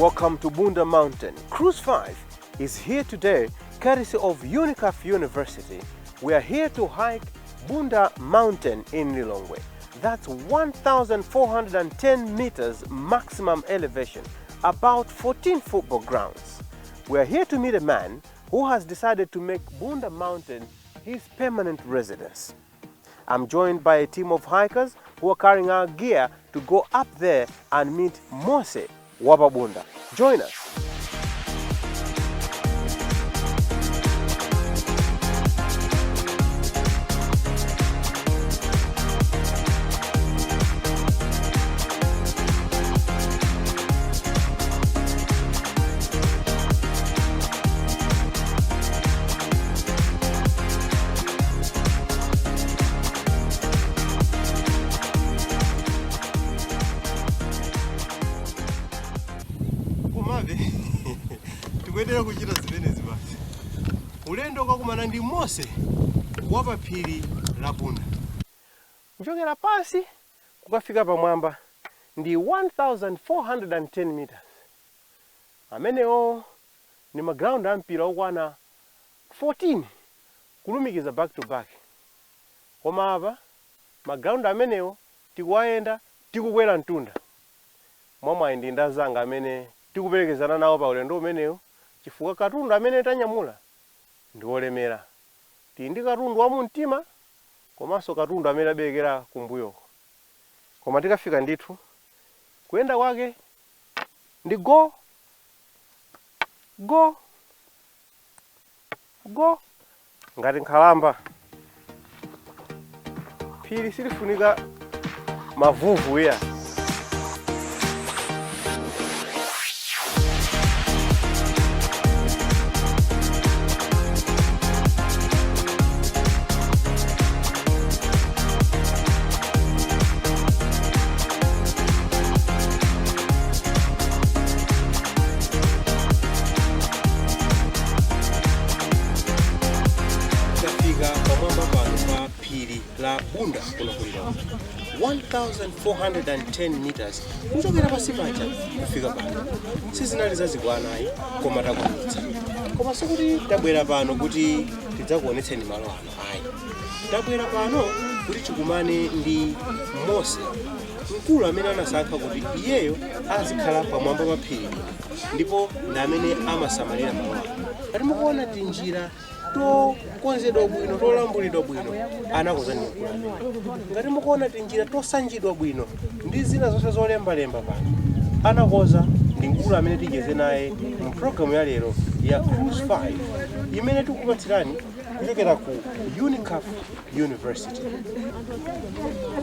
Welcome to Bunda Mountain. Cruise 5 is here today, courtesy of UNICAF University. We are here to hike Bunda Mountain in Lilongwe. That's 1,410 meters maximum elevation, about 14 football grounds. We are here to meet a man who has decided to make Bunda Mountain his permanent residence. I'm joined by a team of hikers who are carrying our gear to go up there and meet Mose wa Bunda. Join us. Tukwendera kuchita zimenezi basi. Ulendo kwakumana ndi Mose wa Phiri la Bunda. Kuchokela pasi kukafika pamwamba ndi 1,410 meters. Amenewo ni maground ampira okwana 14 kulumikiza back to back. Koma apa maground amenewo tikuwayenda tikukwera mtunda. Momwe ndi ndazanga amene tikuperekezana nawo pa ulendo umenewo chifukwa katundu amene tanyamula ndi olemera. Ndi katundu wa mumtima komanso katundu amene aberekera kumbuyoko. Koma tikafika ndithu kuyenda kwake ndi go ngati nkhalamba. Phiri silifunika mavuvu ya. Phiri la Bunda kunokulira 1,410 meters kuchokera pasi paja kufika pano. Sizinali zazikwana koma takwanitsa. Koma sikuti tabwera pano kuti tidzakuonetseni malo ano ayi. Tabwera pano kuti tikumane ndi Mose, mkulu amene anasankha kuti iyeyo azikhala pamwamba pa phiri ndipo amene amasamalira malo ano. Ati mukuona tinjira tokonzedwa bwino, tolambulidwa bwino, anakoza ndi mkulu amene. Ngati mukuona tinjira tosanjidwa bwino ndi zina zonse zolembalemba pano, anakoza ndi mkulu amene ticheze naye mu programu ya lero ya Cruise 5 imene tikupatsirani kuchokera ku UNICAF University.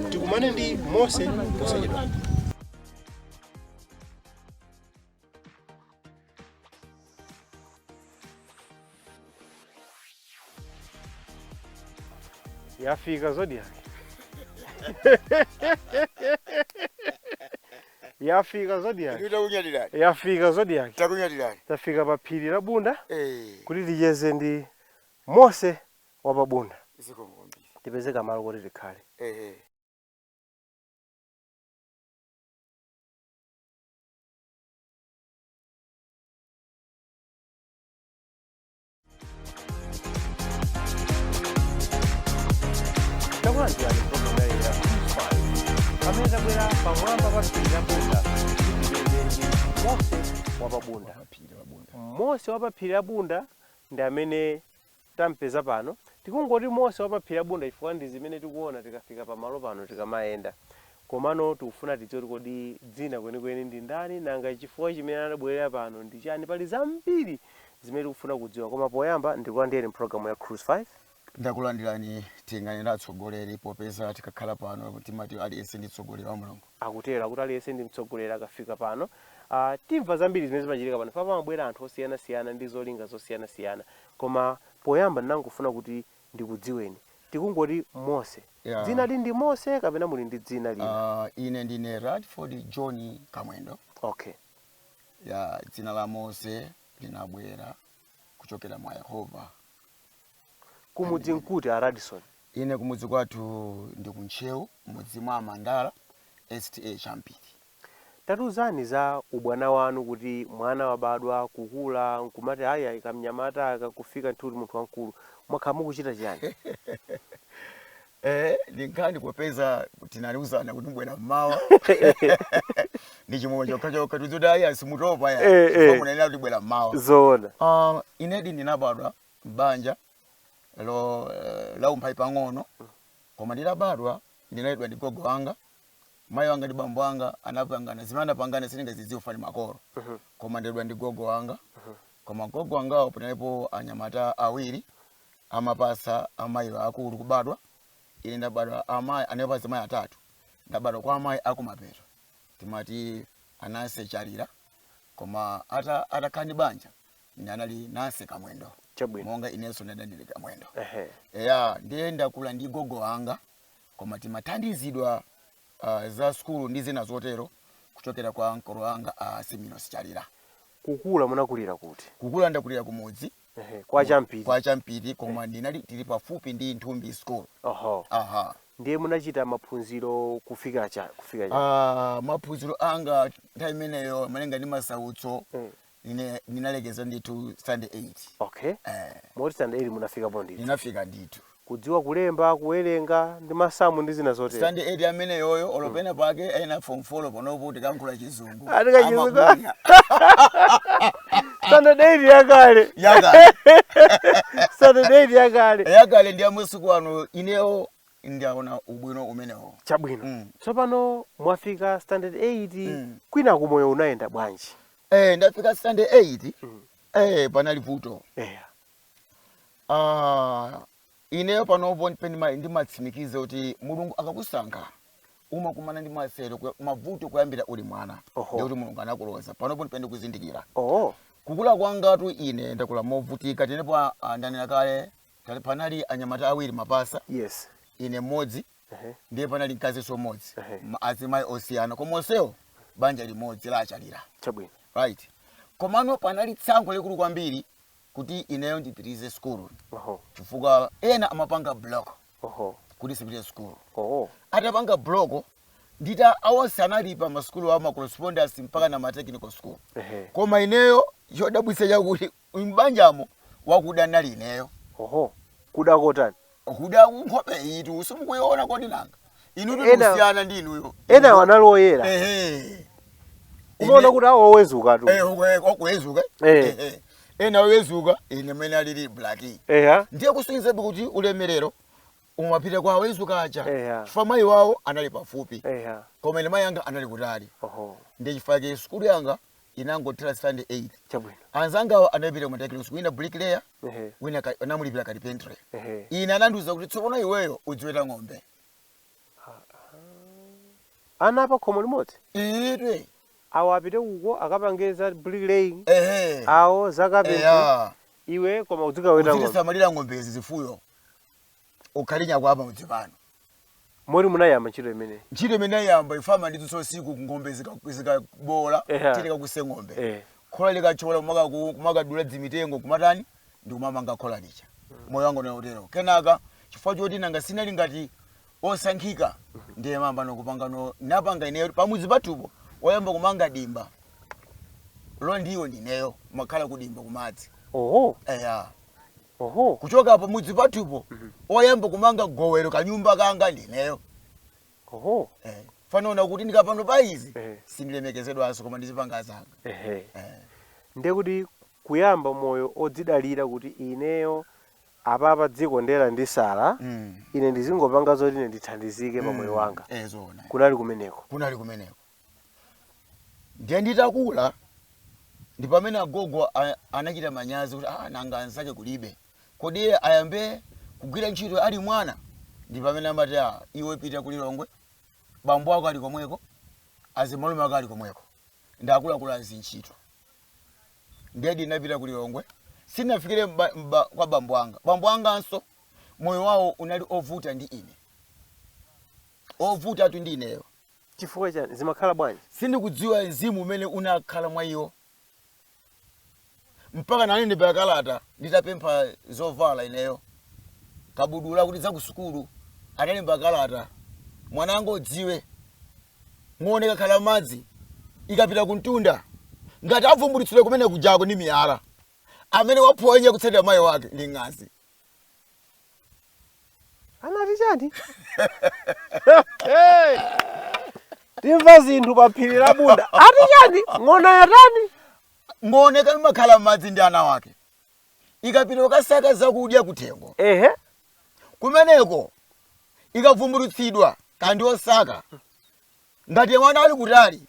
Tikumane ndi Mose posachedwa. Yafika Zodiac. Yafika Zodiac. Yafika Zodiac. Tafika pa Phiri la Bunda. Kuti tijeze ndi Mose wa Bunda. Tipezeka malo kuti tikhale. Mose wa Phiri la Bunda ndi amene tampeza pano. Tikungoti Mose wa Phiri la Bunda chifukwa ndi zimene tikuona tikafika pamalo pano tikamayenda. Komano tikufuna tidziwe kodi dzina kwenikweni ndi ndani nanga chifukwa chimene anabwerera pano ndi chani. Pali zambiri zimene tikufuna kudziwa, koma poyamba ndikulandire program ya Cruise 5. Ndakulandirani tiyang'anira atsogoleri popeza tikakhala pano timati aliyense ndi mtsogoleri wa Mulungu. Akutera kuti aliyense ndi mtsogoleri akafika pano. Timva zambiri zimene zimachitika pano. Pamabwera anthu osiyanasiyana ndi zolinga zosiyanasiyana. Koma poyamba ndangofuna kuti ndikudziweni. Tikungoti Mose. Dzina ndi Mose kapena muli ndi dzina lina? Ine ndine Radford Kamwendo. Okay. Dzina la Mose linabwera kuchokera mwa Yehova. Kumudzi nkuti a Radison? Ine kumudzi kwathu ndi kunchewu, mudzi mwa Mandala, STA Champiri. tatuzani za ubwana wanu kuti mwana wabadwa kukula nkumati aya ikamnyamata akakufika ntuli munthu wankulu mwakhala mukuchita chiyani? Ndinkani kupeza tinaliuzana kuti mbwera mmawa ndi chimwe chokha tuzuda aya simutopa ya munena kuti bwera mmawa zoona. Inedi ndinabadwa mbanja la umphawi pang'ono koma ndinabadwa ndinaledwa ndi gogo wanga, mayi wanga ndi bambo wanga anapangana zimene anapangana siningazidziwe fani makolo koma ndaledwa ndi gogo wanga koma gogo wangawo panalipo anyamata awiri amapasa amayi akulu kubadwa. Ine ndabadwa amayi anapasa amayi atatu, ndabadwa kwa amayi akumapeto timati anase Charira koma atakani banja ndi anali nase Kamwendo monga inenso ndadandile Kamwendo. Ndiye ndakula ndi gogo wanga koma timathandizidwa za sukulu ndi zina zotero kuchokera kwa nkolo wanga Simino Charira. Kukula munakulira kuti? Kukula ndakulira kumudzi kwa Champiri koma ndinali tili pafupi ndi Nthumbi School. Ndiye munachita maphunziro kufika maphunziro anga nthawi imeneyo malenga ndi masautso ninalekeza ndithu standard 8. Moti standard 8 munafika po ndithu? Ninafika ndithu. Kudziwa kulemba kuwerenga ndi masamu ndi zina zotero? Standard 8 ameneyoyo olopena pake ena form 4 panopo tikankhula chizungu. Standard 8 yakale. Standard 8 yakale ndi amasiku ano ineyo ndiaona ubwino umenewo. Chabwino. Tsopano mwafika standard 8 kwina kumoyo unaenda bwanji? Ndafika standard 8 panali vuto. Ineyo panopo ndimatsimikiza kuti Mulungu akakusankha umakumana ndi masero mavuto kuyambira uli mwana ndi kuti Mulungu anakuloza panopo ndipende kuzindikira. Kukula kwangatu ine ndakula movutika tenepo ndanena kale panali anyamata awiri mapasa. Ine mmodzi ndiye panali mkazi somodzi azimayi osiyana koma onsewo banja limodzi la Charira. Chabwino. Komano panali tsankho likulu kwambiri kuti ineyo ndipitirize sukulu chifukwa ena amapanga block kuti sipite sukulu. Atapanga block ndita awonse analipa masukulu ama correspondence mpaka na technical school. Koma ineyo chodabwitsa chakuti mbanjamo wakuda nali ineyo. Kuda kotani? Kuda nkhope itu simukuyiona kodi nanga inu tusiyana ndi inuyo. Ena wanaloyera. Unaona kuti awo owezuka tu. Okuwezuka. Ena owezuka ine mene alili black. Ndiye kusinze kuti ulemerero umapita kwa owezuka acha. Chifukwa mayi wawo anali pafupi. Koma ine mayi yanga anali kutali. Ndiye chifukwa sukulu yanga inangothera standard 8. Chabwino. Anzanga anapita mu technical school ina bricklayer wina anamulipira carpentry. Ine ananduza kuti tsopano iweyo udziweta ng'ombe. Ana apa khomo limodzi? Ine. Awo apite uko akapangeza bricklaying. Awo zakapemphere. Iwe koma udzikaweta ng'ombe. Azisamalire ng'ombe zifuyo. Ukhalinya kwa apa mudzipano. Mori munayamba ntchito imene? Ntchito imene yamba ifama ndi tsosiku ng'ombe zikabola tileka kuse ng'ombe. Khola likachola kumakadula dzimitengo kumatani ndi kumamanga khola licha. Moyo wangu naotero. Kenaka chifukwa choti nanga sinali ngati osankhika ndiye mamba nokupanga napanga ineyo pamudzi patupo wayamba kumanga dimba. Lo ndiwo ndineyo makhala kudimba kumadzi. Kuchoka pamudzi patupo wayamba kumanga gowero kanyumba kanga ndineyo. Fanaona kuti ndikapano paizi sindilemekezedwanso koma ndizipanga zanga. Ndiye kuti kuyamba moyo odzidalira kuti ineyo apapa dziko ndera ndi sala ine ndizingopanga zoti ine ndithandizike pa moyo wanga. Kunali kumeneko. Ndiye nditakula ndi pamene agogo anachita manyazi kuti nanga ansake kulibe kodi ayambe kugwira ntchito ali mwana. Ndi pamene amati iwe pita kulilongwe bambo ako ali komweko azimalume ako ali komweko ndakula zintchito. Ndiye ndinapita kulilongwe sinafikire kwa bambo anganso moyo wawo unali ovuta ndi ine. Ovuta tu ndi ineyo. Chifukwa chani zimakhala bwanji? Sindikudziwa mzimu umene unakhala mwa iyo. Mpaka nane ndipakalata nditapempha zovala ineyo. Kabudula kuti za ku sukulu analemba kalata mwanango odziwe muoneka khala madzi ikapita kuntunda ngati avumbulitsire kumene kujako ni miyala amene waphonya kutsatira mayi wake ndi ng'azi. Anati chani? Timva zinthu pa Phiri la Bunda. Ati chani? Ng'ona yatani? Ng'one kali makhala madzi ndi ana wake. Ikapita ukasaka zakudya kuthengo. Ehe. Kumeneko ikavumbulutsidwa kandi osaka ngati mwana ali kutali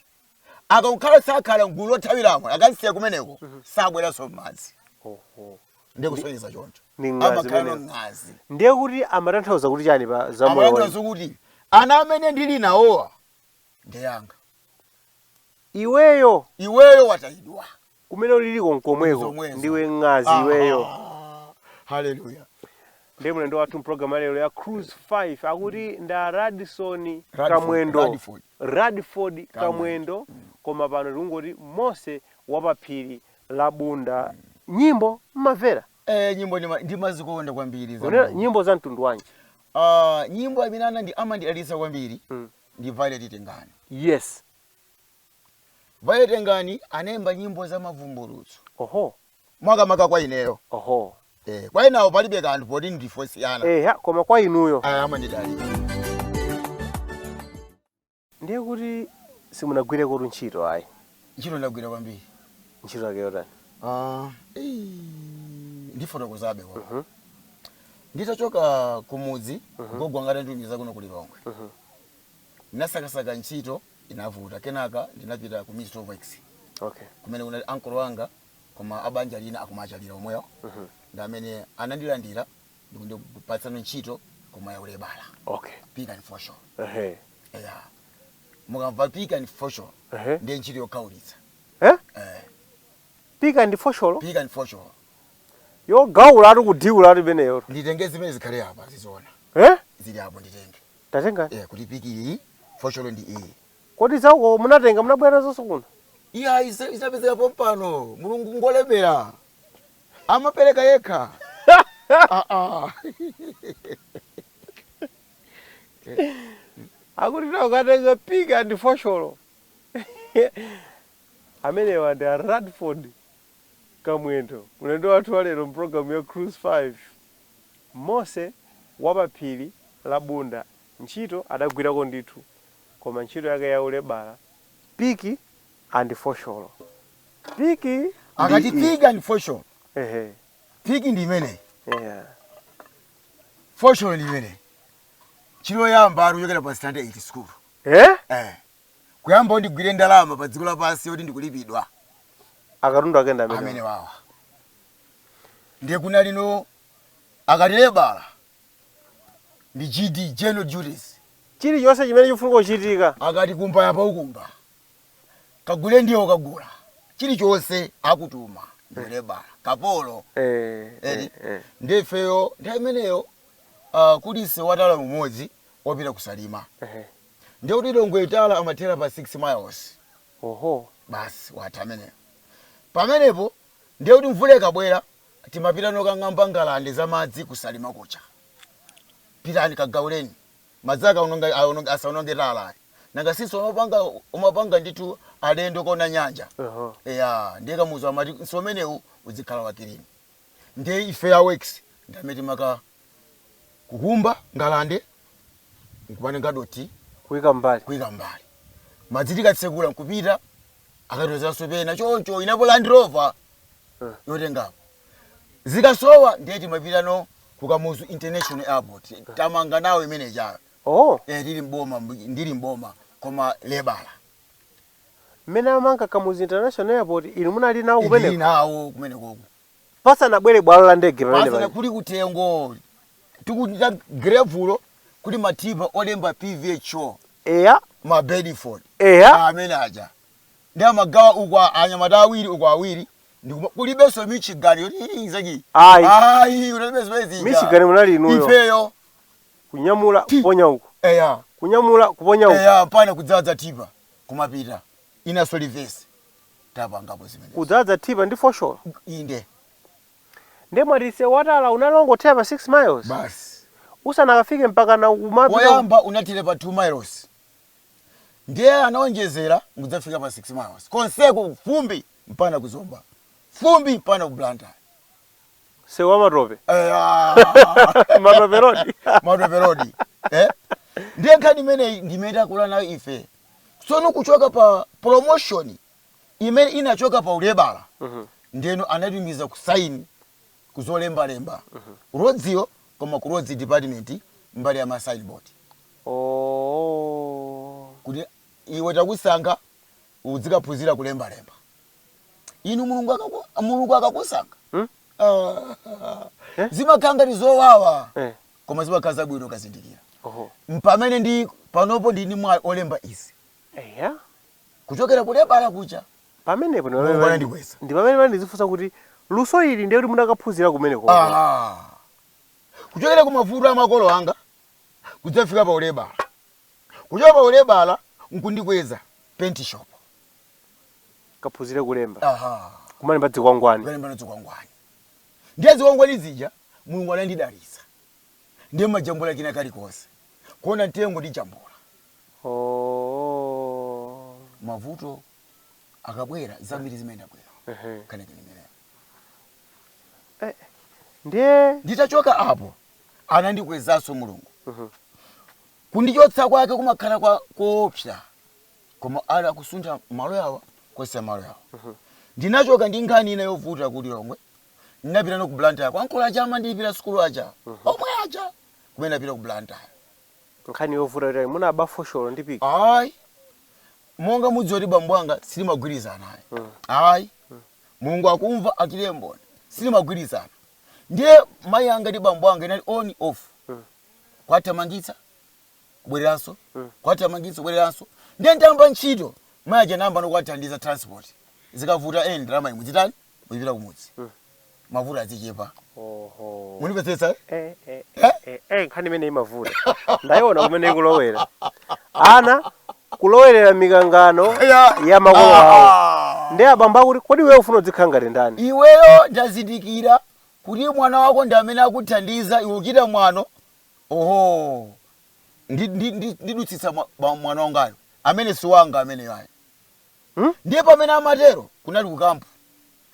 akakhala sakhala mgulu lothawiramo akasiya kumeneko sabweranso madzi. Ndiye kusonyeza choncho. Amakhala ng'azi. Ndiye kuti amatanthauza kuti chani pa za moyo. Amatanthauza kuti ana amene ndili nawowa ndiyanga. Iweyo watayidwa. Kumene uliliko nkomweko ndiwe ng'azi iweyo. Hallelujah. Ndiye mlendo wathu mprogram lero ya Cruise 5 akuti nda Radford Kamwendo koma pano tikungoti Mose wa pa Phiri la Bunda. Nyimbo mmavera? Nyimbo ndimazikonda kwambiri za. Nyimbo za mtundu wanji? Nyimbo aminana ndi amandidalisa kwambiri ndi Violet Tengani. Yes. Violet Tengani anemba nyimbo za mavumbulutso. Oho. Maka kwa ineyo. Oho. Kwa inawo palibe kanthu poti ndifosiyana. Koma kwa inuyo. Amandidalisa. Ndiye kuti simunagwire kuti ntchito ayi. Ntchito ndagwira kwambiri. Ntchito yake yotani? Ndifotokozabe kwa. Nditachoka kumudzi gogo ngati nditumiza kuno kulilongwe. Ndinasakasaka ntchito inavuta kenaka ndinapita ku Ministry of Works. Okay. Kumene kuna uncle wanga koma abanja lina akumachalira omweyo. Ndamene anandilandira ndikundipatsa ntchito koma ya lebala. Okay. Pick and Fosho. Yeah. Mukamva Pick and Fosho. Ndiye ntchito yokaulitsa. Pick and Fosho? Pick and Fosho. Yo gaula ari kudiula ari beneyo. Nditenge zimene zikhale apa zizoona. Zili apo nditenge. Tatenga? Kuti Pick iyi Fosho ndi iyi. Kodi zako munatenga munabwera zonse kuno? Iya isapezeka pompano Mulungu ngolebera. Amapereka yekha. Akuti na ukatenga Pick and Fosho. Amene wandi Radford Kamwendo. Mlendo wathu walero program ya Cruise 5. Mose wa pa Phiri la Bunda. Ntchito adagwirako ndithu. Koma ntchito yake ya lebala. Pick and Fosho. Pick akati Pick and Fosho. Pick ndi imene. Fosho ndi imene. Chilo yamba ari yokera pa standard 8 school. Kuyamba ndigwire ndalama pa dziko lapansi yoti ndikulipidwa. Akarunda akenda amene wawa. Ndiye kuna lino akati lebala. Ndi GD general duties. Chili yonse chimene chifuna kuchitika. Akati kumpa yapa ukumba. Kagule ndiyo kagula. Chili chonse akutuma. Lebala. Kapolo. Ndefeyo ndaimeneyo kulise watala mumodzi wapita kusalima. Ndiye kuti longwe itala amatera pa 6 miles. Oho. Basi watamene. Pamenepo ndiye kuti mvule kabwera timapita nokang'amba ngalande za madzi kusalima kucha. Pitani kagauleni. Mazaka unonga asaunonge tala. Nanga siso umapanga nditu alendo kona nyanja. Ndiye kamuzo amati nsomenewu uzikhala wakilini. Ndiye ife ya works ndameti maka kukumba ngalande nkubane ngadoti kuika mbali. Madziti katsekula nkupita akatoza sopena choncho inapo Land Rover yotengapo. Zikasowa ndiye timapita no kukamuzu International Airport. Tamanga nawe manager. Ndili mboma koma lebala. Mena amanga kamuzu International Airport ili munali nawo kumeneko. Ili nawo kumeneko. Pasa nabwere bwalo la ndege pale. Pasa kuli kutengo. Tukuita grevulo kuli matiba olemba PVHO. Ma Bedford. Amenaja. Ndiye magawa ukwa anyamata awiri ukwa awiri. Kulibeso Michigan yoti izaki. Ulibeso wezi. Michigan munali inuyo. Ifeyo. Kunyamula kuponya huko. Kunyamula kuponya huko. Pana kudzaza tipa kumapita. Ina solivesi. Tapa ngapo zimene. Kudzaza tipa ndi Fosho. Inde. Ndiye mwarise watala unalongo tepa 6 miles. Basi. Usana kafike mpaka na umapita. Wayamba unatile pa 2 miles. ndiye anaonjezera mudzafika pa 6 miles konseko fumbi mpana kuzomba fumbi mpana kublanta sewa matope matope road matope road ndiye nkhani imene ndimeta kula nayo ife tsono kuchoka pa promotion imene inachoka pa ulebala ndeno anatumiza kusaini kuzolemba roadsio koma ku roads department mbali ya ma signboard kuti iwe takusankha uzikaphunzira kulemba inu mulungu akakusankha zimakanga zowawa koma zimakhaza bwino kazindikira mpamene ndi panopo ndini mwa olemba izi kuchokera kulebala kucha pamenepo ndi pamene ndizifunsa kuti luso ili ndiye kuti munakaphunzira kumeneko kuchokera ku mavuto amakolo anga kudzafika pa ulebala kuchoka pa ulebala nkundikweza paint shop kaphunzire kulemba kumalemba zikwangwani ndiye zikwangwani zija mulungu anandidalitsa ndiye majambula kina kalikonse kuona ntengo ndi jambula mavuto akabwera zambiri zimene abwera kana kinimene ndiye nditachoka apo anandikwezaso mulungu kundichotsa kwake kumakhala kwa koopsa koma ala kusuntha malo yawa kwesa malo yawa ndinachoka ndi nkhani ina yovuta kuti lomwe ndinapita no ku blanta kwa nkola chama ndipita sukulu acha omwe acha kumene napita ku blanta nkhani yovuta kuti muna bafosholo ndipika ayi monga mudzoti bambwanga silimagwirizana ayi mulungu akumva akilembona silimagwirizana ndiye mayi anga ndi bambwanga inali on off kwatamangitsa kubwereranso kwatamangitsa kubwereranso ndiye ndamba ntchito mayi aja namba nokwathandiza transport zikavuta ndalama imwe zitani muyipita kumudzi mavuto azichepa munipetsetsa nkhani imene imavuta ndayiona kumene kulowera ana kulowerera mikangano ya makolo awo ndi abamba kuti kodi wewe ufuna udzikhala ngati ndani iweyo ndazindikira kuti mwana wako ndi amene akuthandiza iwe ukita mwano ndidutsitsa mwana wangayo amene si wanga amene yayo ndiye pamene amatero kunali ku kampu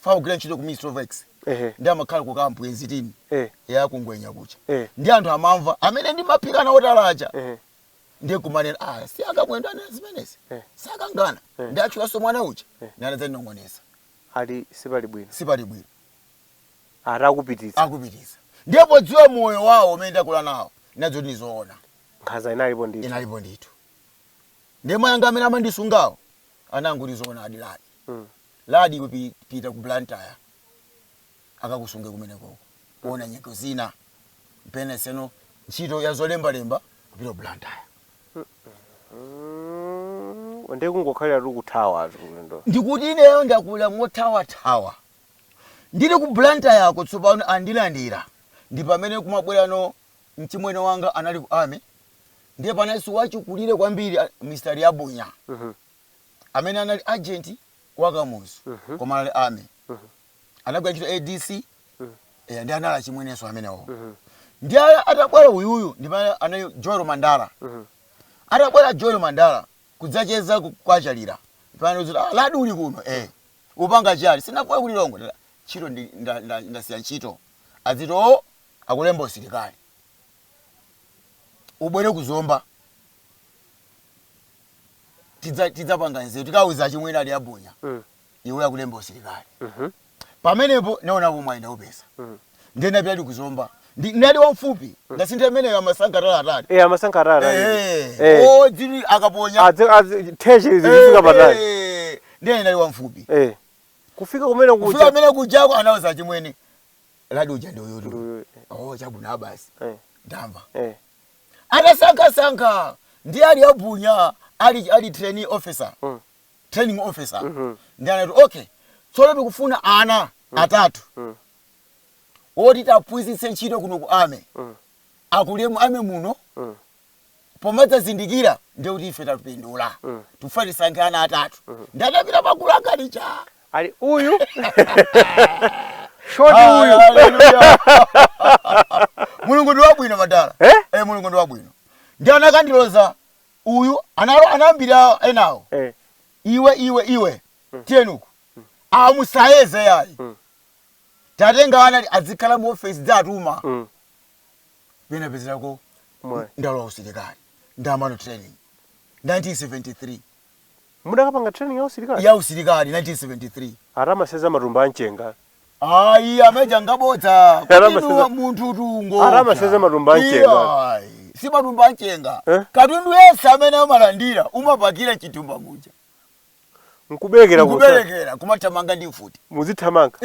kugwira ntchito ku Ministry of X ndi amakhala ku kampu yenzitini yakungwenya kucha ndi anthu amamva amene ndi mapikana otalacha ndiye kumanena si akamwendo ana zimenezi sakangana ndi achukaso mwana ucha naleza ndinongonesa ali sipali bwino akupititsa ndipo dziwa moyo wawo umene ndakula nawo nadzo ndizoona nkhaza inalipo ndithu ndiye mayanga amene amandisungawo anangu ndizoona adiladi ladi kupita ku blantaya akakusunge kumeneko kuona nyeko zina mpene seno ntchito ya zolembalemba kupita ku blantaya ndiye kungokhalira kuthawa ndo ndikuti ineyo ndakula mothawa ndili ku blantaya yako tsopano andilandira ndi pamene kumabwerano mchimwene wanga anali ku army ndiye panaiso wachikulire kwambiri Mr. Yabunya amene anali agent wakamuzi koma anali army anagwira ntchito ADC ndi anali chimweneso amenewo ndiye atabwera uyuyu ndi pamene anali Joel Mandala atabwera Joel Mandala kudzacheza kwachalira pamene uzuti ladi uli kuno upanga chali sinafuna kulilongo ntchito ndasiya ntchito azito akulemba msilikali ubwere kuzomba tidzapanga nzeru tikawuza chimwene ali Yabunya iwe akulemba msilikali pamenepo naona pomwe ndawupeza ndiye napita kuzomba ndinali wamfupi ndasintha imeneyo amasankarala atatu amasankarala dziri akaponya theshe zifika patali ndiye nali wamfupi kufika kumene kujako anawuza chimwene ladi uja ndoyoto chabuna basi ndamva atasankasanka ndiye ali Yabunya ali training officer ndiye anati okay tsono tikufuna ana atatu oti taphunzitse ntchito kuno ku ame akulemu ame muno pomadzazindikira ndiye kuti ife tapindula tufuna tisankhe ana atatu ndatapita magulu akalicha ali uyu shoti uyu mulungu ndi wabwino madala mulungu ndi wabwino ndiye anakandiloza uyu anambira enawo iwe tienuku amusayeze yayi tatenga ana azikhala mu office zatuma bena bezirako ndalo usilikali ndamano training 1973 mudakapanga training ya usilikali 1973 arama seza matumba anchenga ayi ameja ngabodza kuti muntu tungo arama seza matumba anchenga si matumba anchenga katundu yesa amene amalandira umapakira chitumba muja nkubelekera kumatamanga ndi mfuti muzithamanga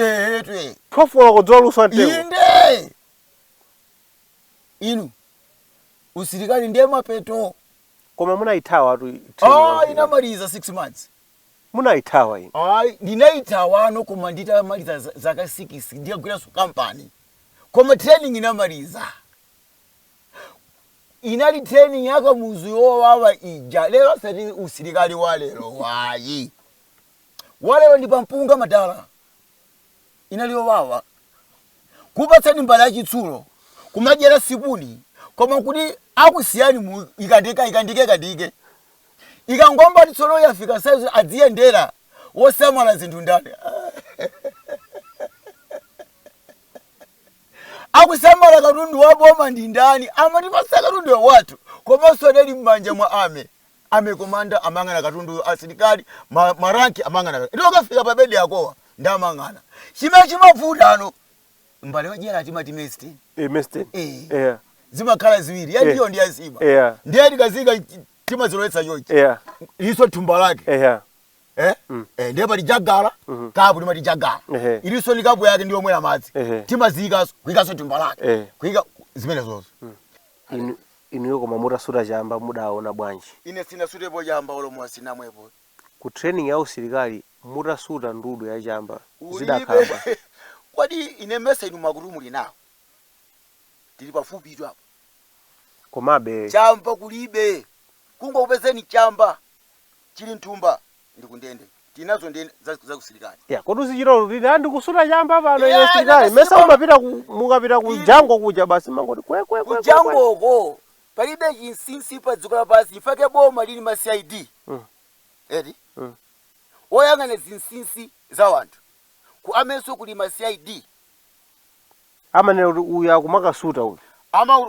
twe thofola kodzola luswa ntengo inde inu usilikali ndiye mapeto koma munaithawa tu inamaliza 6 months munaithawa ino ndinaithawa ano koma nditamaliza zaka 6 ndiyagwira su company koma training inamaliza inali training yaka muzi wowawa ija lero sati usilikali walero wayi walero ndi pampunga madala inali wowawa kupatsani mbala yachitsulo kumajera sipuni koma kuti akusiyani ikandike ikangomba tsono yafika saizi adziyendera wosamala zinthu ndani akusamala katundu waboma ndi ndani amati pasaka katundu watu komanso deli m'manja mwa ame komanda amangana katundu asilikali maranki amangana ndokafika pa bedi yakowa ndamangana chimene chimavuta ano mbale wajera timati mestin zimakhala ziwiri yandiyo ndi yazima ndiye tikazika timazilowetsa chochi iliso thumba lake ndiye pali jagala kapu timati jagala iliso likapu yake ndiyo mwera madzi timazikaso kuyikaso thumba lake kuyika zimene zozo inuyo koma mutasuta chamba mudaona bwanji ine sinasutepo chamba olomo sinamwepo ku training ya usilikali mutasuta ndudu ya chamba zidakhala kwadi ine mesa inu makutu muli nawo tili pafupi tu hapo komabe chamba kulibe kungopezeni chamba chili nthumba ndikundende tinazo ndende za kusilikali kodi uzichiro lili andi kusuta chamba pano ya usilikali mesa umapita mukapita ku jango kuja basi mangoti kwe jangoko palibe chinsinsi pa dziko lapansi ifake boma lili ma CID edi oyang'ana zinsinsi za wanthu ku amenso kuli ma CID amene uyu akumakasuta uyu ama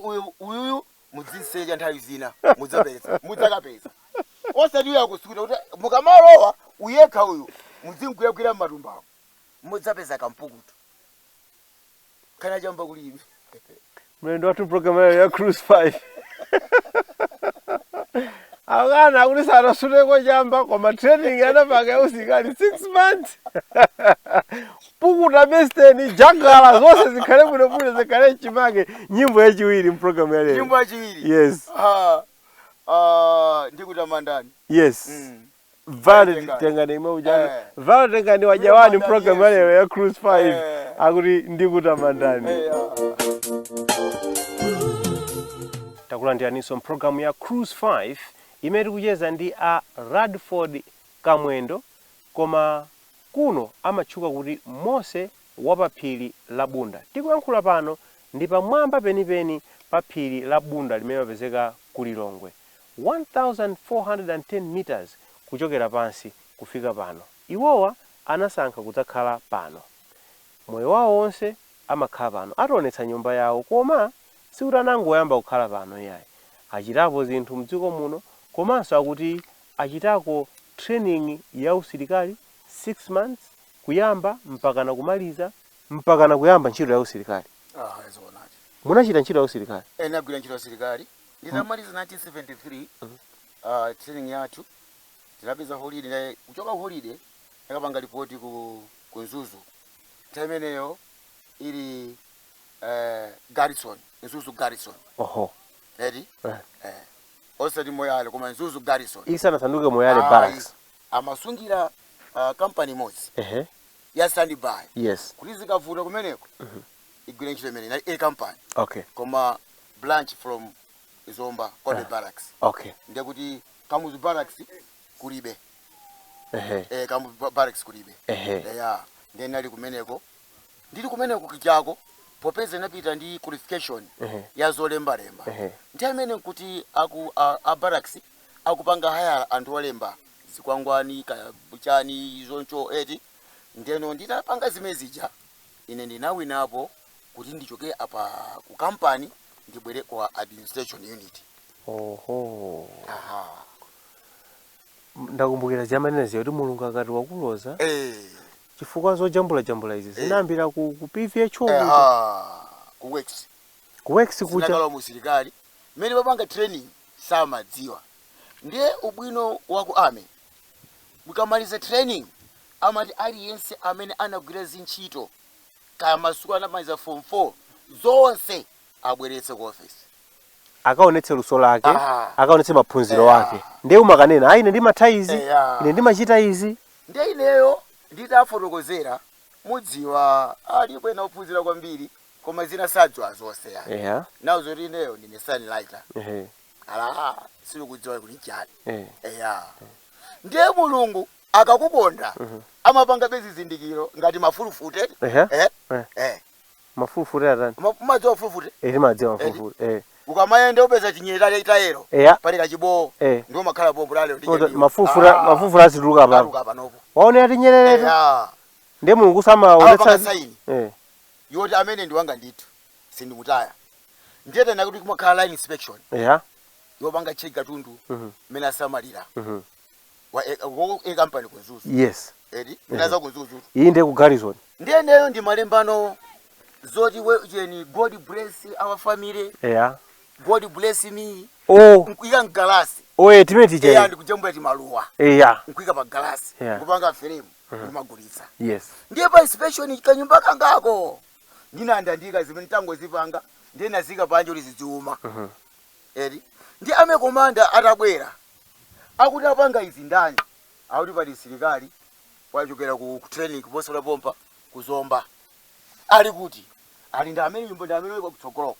uyu mudziseja nthawi zina mudzakapeza osati uyu akusuta kuti mukamalowa uyekha uyu mudzimgwiragwira m'matumbawo mudzapeza kampukutu kana chamba kulibe mlendo wathu program ya Cruise 5 akana kuti sanasuteko chamba koma training anapanga usilikali 6 months pukuta besteni jagala zonse zikhale bwinobwino zikhale chimake nyimbo yachiwiri mprogramu ya lero nyimbo yachiwiri yes ndikutamandani yes Vale tengani mujana Vale tengani wajawani program ya lero ya Cruise 5 akuti ndikutamandani takulandiraniso program ya Cruise 5 imene tikucheza ndi a Radford Kamwendo koma kuno amatchuka kuti Mose wa pa Phiri la Bunda. Tikuyankhula pano ndi pamwamba penipeni pa Phiri la Bunda limene lapezeka ku Lilongwe 1410 meters kuchokera pansi kufika pano. Iwowa anasankha kudzakhala pano. Moyo wawo wonse amakhala pano. Ationetsa nyumba yawo koma sikuti anangoyamba kukhala pano yayi. Achitapo zinthu mdziko muno komanso akuti achitako training ya usilikali 6 months kuyamba mpaka na kumaliza mpaka na kuyamba ntchito ya usilikali. Ezoonati. Munachita ntchito ya usilikali? Nagwira ntchito ya usilikali. Ndinamaliza 1973 training yathu. Tinapeza holiday kuchoka holiday yakapanga ripoti ku Nzuzu. Temeneyo ili Garrison, Nzuzu Garrison. Oho. Edi? Osati Moyale koma Nzuzu Garrison. Isana sanduke Moyale barracks. Amasungira company Mose. Ya standby. Yes. Kulizika vuta kumeneko. Igwire ntchito imene na company. Okay. Koma branch from Zomba called barracks. Okay. Ndiye kuti Kamuzu barracks kulibe. Kamuzu barracks kulibe. Yeah. Ndiye nali kumeneko. Ndili kumeneko kichako popeza napita ndi qualification ya zolemba. Ndiye amene kuti a barracks akupanga haya anthu olemba zikwangwani kabuchani zoncho eti ndeno nditapanga zimezija ine ndinawinapo kuti ndichoke apa ku company ndibwere kwa administration unit. Oho. Aha. Ndakumbukira jamanezi yoti mulungu akati wakuloza. Chifukwa zojambula izi zinambira ku PVH ku works. Ku works kucha. Sinakalo msilikali. Mene babanga training sama dziwa. Ndiye ubwino waku ame. Mukamaliza training amati aliyense amene anagwira ntchito kama suku anamaliza form 4 zonse abweretse ku office. Akaonetse luso lake, akaonetse maphunziro wake. Ndiye umakanena, "Ayi ine ndimathaizi, ine ndimachita izi." Ndiye ineyo nditafotokozera mudziwa alipo ena ophunzira kwambiri koma zina sadzwa zonse ya. Nawo zoti ineyo ndine sunlighter. Ala silo kudziwa kuti chali. Ndiye mulungu akakukonda amapanga bezizindikiro ngati mafulufute. Mafulufute atani? Madziwa mafulufute? Madziwa mafulufute. Ukamayenda upeza chinyera itayero pali kachibo ndio makhala bombo lale mafulufute azituluka pano. Waone ati nyerere. Ndiye mulungu samaonetsa yoti amene ndi wanga ndithu sindimutaya. Ndiye tena kuti kumakhala line inspection. Yobanga cheki katundu mena azisamalira. Wa company kunzuzu. Yes. Ndaza kunzuzu. Iyi ndiye ku Garrison. Ndiye neyo ndi malembano zoti we God bless our family. God bless me. Nkuika mgalasi. Timeti je. Ndi kujambula timaluwa. Nkuika pa galasi. Kupanga frame kumagulitsa. Yes. Ndiye pa inspection kanyumba kangako. Ndinanda ndika zimene tango zipanga ndiye nazika panje liziziuma. Ndiye ame komanda atabwera. Akuti apanga izi ndani. Akuti pali msilikali wachokera ku training kuposa la pompa kuzomba. Ali kuti ali ndamene nyumba ndamene kwa kutsogolo.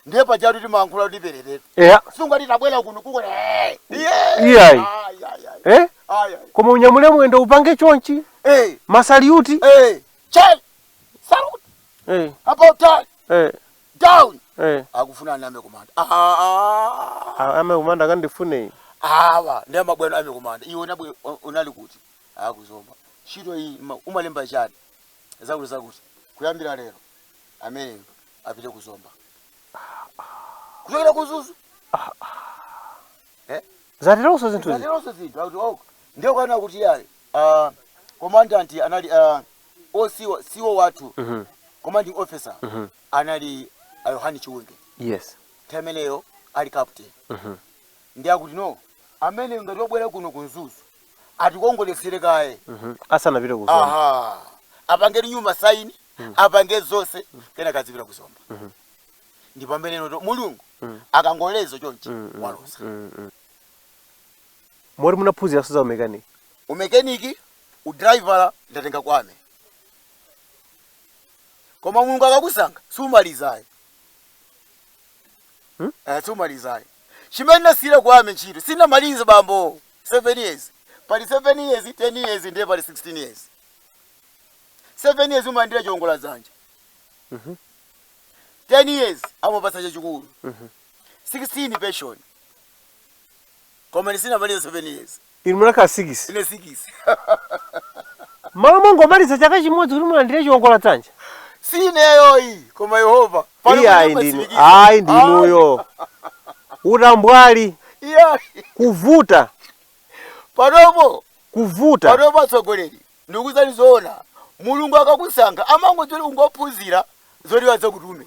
Ndiye pachatu ti mankhula kuti pererere. Sunga titabwera kuno kuko. Koma unyamule mwendo upange chonchi. Masaliuti. Chal. Salute. About time. Down. Akufuna name komanda. Ame komanda kandifune. Ndiye mabweno ame komanda. Iwe nabwe unali kuti akuzomba. Ntchito iyi umalemba chani. Zakuti kuyambira lero amene apite kuzomba. Kuchokela kuzuzu. Zatiroso zinthu. Zatiroso zinthu. Akuti ndiye kana kuti yale. Commandant anali CEO watu. Commanding officer anali Yohani Chiwunge. Yes. Temeneyo ali captain. Ndiye akuti no. Amene ngati obwera kuno kunzuzu. Atikongolesere kaye. Asanapite kuzomba. Apange nyuma sign, apange zonse kena kazipira kuzomba. Ndi pamene noto mulungu akangolezo chonchi walosa. Mori munaphunzira soza umechanic. Umechanic, udriver ndatenga kwame. Koma mulungu akakusanga sumalizayo. Sumalizayo. Chimene nasira kwame ntchito sina maliza bambo 7 years. Pali 7 years, 10 years ndiye pali 16 years. 7 years umandira chongola zanja. 10 years amapasa chachikulu. 16 pension. Koma nisina maliza 7 years. Inu mulaka 6. Ine 6. Malo mongo maliza chaka chimodzi kuti mulandire chongola zanja. Sineyo iyi koma Yehova. Ayi ndinuyo. Utambwali. Kuvuta. Panopo. Kuvuta. Panopo tsogoleri. Ndikuzali zoona. Mulungu akakusanga amango zoli ungophunzira zoli waza kutume.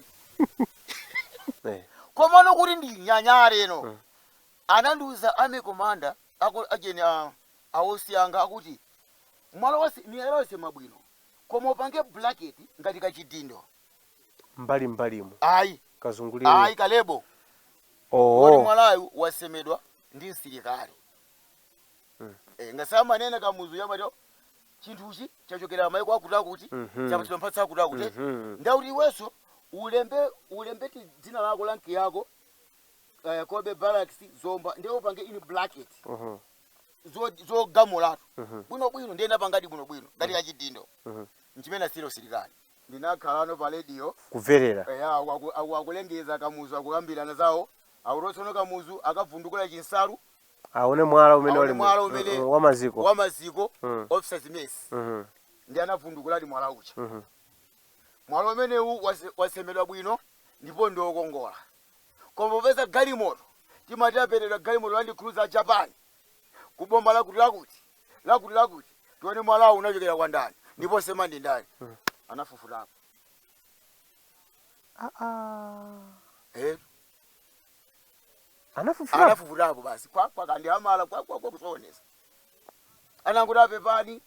Koma no kuti ndi nyanyare eno. Ananduza ame komanda ajeni awosiyanga akuti malowo miyalose mabwino. Koma upange blanket ngati kachidindo. Mbalimu. Ayi. Kazungulire. Ayi kalebo. Wali mwalayo wasemedwa ndi msilikali. Ngasama nena kamuzu yamato chinthuchi chachokera maiko akutakuti chapasidwa mphatsa akutakuti ndauti iweso ulembe dzina lako lanki yako Kobe Barracks zomba ndiye upange in blanket zo gamulatu bwino ndiye napangadi bwino ngati kachidindo nchimene siro silikali ndinakhalano pa radio kuverera akulengeza kamuzu akukambirana zawo aurosono kamuzu akavundukula chinsalu aone mwala umene wali mwala umene wa maziko officers mess ndi anavundukula mwala ucha mwala umene wasemedwa bwino ndipo ndi okongola koma popeza galimoto timati aperedwa galimoto Land Cruiser Japan kubomba lakuti tione mwala unachokera kwa ndani ndipo sema ndi ndani anafufutapo anafufutapo basi kwa kandi amala kwa kusonesa ananguda pepani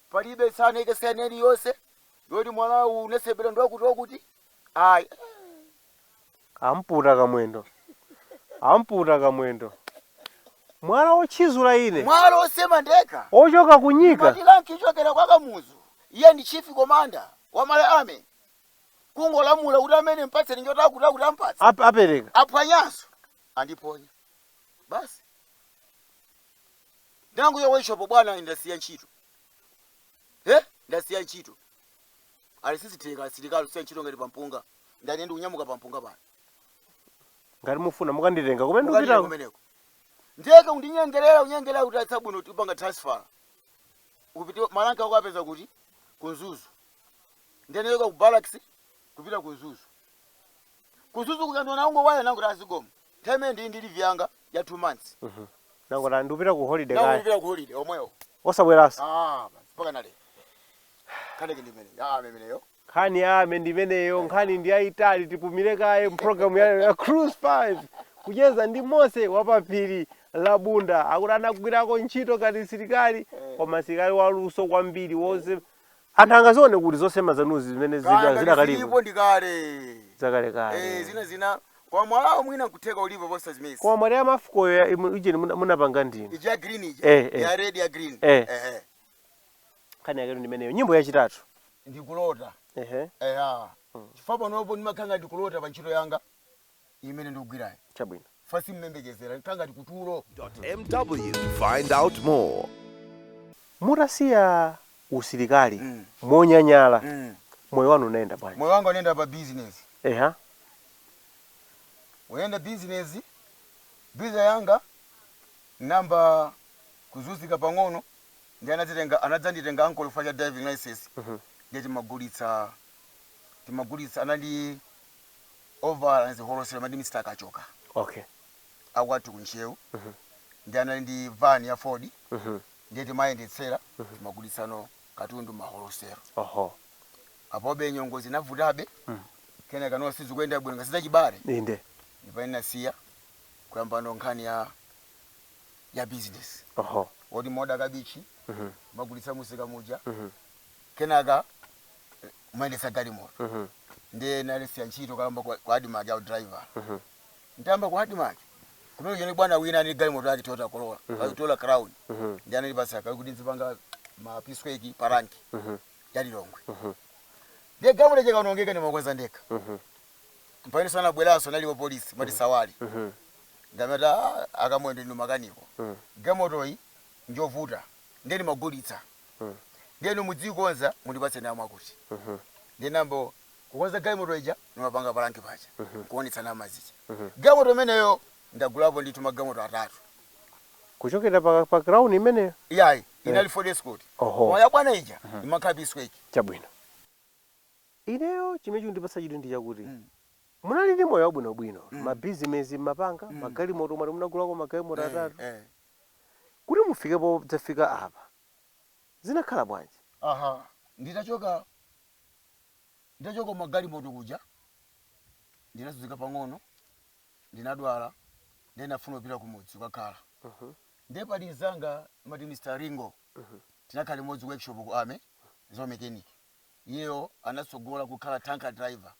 palibe sana ike seneni yose yoti mwala unesebera ndokuti ayi amputa kamwendo mwala ochizula ine mwala osema ndeka ochoka kunyika matila nkichokera kwa kamuzu iye ndi chief commander wa male ame kungolamula kuti amene mpatse njota kuti ampatse apereka aphwanyanso andiponya basi ndangu yo workshop bwana ndasiya ntchito ndasiya ntchito alisisiteka silikali siya ntchito ngati pampunga ndani ndi unyamuka pampunga pano ngati mufuna mukanditenga kumene ndikupita ndeke unyengerera kuti atsabwino tipanga transfer upite malanka akapeza kuti kunzuzu ndeneka ku barracks kupita kunzuzu kukandona ungo waya nangu azigoma time ndili vyanga ya 2 months nango ndipita ku holiday kaya ndipita ku holiday omweyo osabweraso basi paka nale kaneke ndimene memeneyo nkhani ndimeneyo nkhani ndi yaitali tipumire kaye program ya Cruise 5 kucheza ndi Mose wa Phiri la Bunda akuti anagwirako ntchito ngati msilikali koma msilikali waluso kwambiri wonse anthu angazione kuti zosema zanuzi zimene zidakalipo ndikale zakalekale zina kwa mwala mwina kutheka ulipo posta zimezi kwa mwala ya mafuko ijeni munapanga ndini ija green ya red ya green nkhani yake ndimeneyo nyimbo yachitatu ndikulota chifukwa nopo ndimakanga ndikulota pa ntchito yanga imene ndikugwirayo chabwino fasi mmembekezera nkanga ndikutulo .mw to find out more. Mutasiya usilikali monyanyala moyo wanu unaenda bwanji? Moyo wangu unaenda pa business. Unaenda business biza yanga namba kuzuzika pang'ono ndi anadzanditenga uncle faja driving license ndi timagulitsa anali over as a wholesale madi Mr. Kachoka. Okay. Akwati kunchewu ndi anali ndi van ya Ford ndi timayendetsera timagulitsano katundu ma wholesale. Apo be nyongo zinavutabe kenaka no sizikuenda bwino ngasiza chibare inde ndipaina siya kuyamba no nkhani ya business. Odi moda kabichi magulitsa musika muja kenaka mayendesa gari moto ndi nalisiya ntchito kamba kwa adimaki au driver ndamba kwa adimaki kumene jeni bwana wina ni gari moto yake Toyota Corolla Toyota Crown ndi anali pasaka kuti nzipanga ma pisweki paranki yali longwe ndi gamu lejeka unongeka ni makweza ndeka mpaini sana bwelaso naliwo polisi mati sawali ndameta akamwendo ni makaniko gamu toyi njovuta ndeni magulitsa ndeni mudzikonza mundipatse nayo makuti ndi nambo kukonza gari moto ija nimapanga paranki pacha kuonetsa na mazicha gari moto imeneyo ndagulapo ndi tuma gari moto atatu kuchokera pa crown imeneyo yayi inali Ford Escort moya bwana ija imakhapi sweki chabwino ineyo chimecho ndipasa chiti ndi chakuti munali ndi moyo wabwinobwino ma business mapanga magali moto mwati munagulako magali moto atatu kuti mufikepo zafika apa zinakhala bwanji? Nditachoka magali moto kuja ndinazuzika pang'ono ndinadwala ndinafuna kupita kumudzi kukhala ndiye pali nzanga mati Mr. Ringo tinakhala limodzi workshop ku ame zo mechanic iyeyo anasogola kukhala tanker driver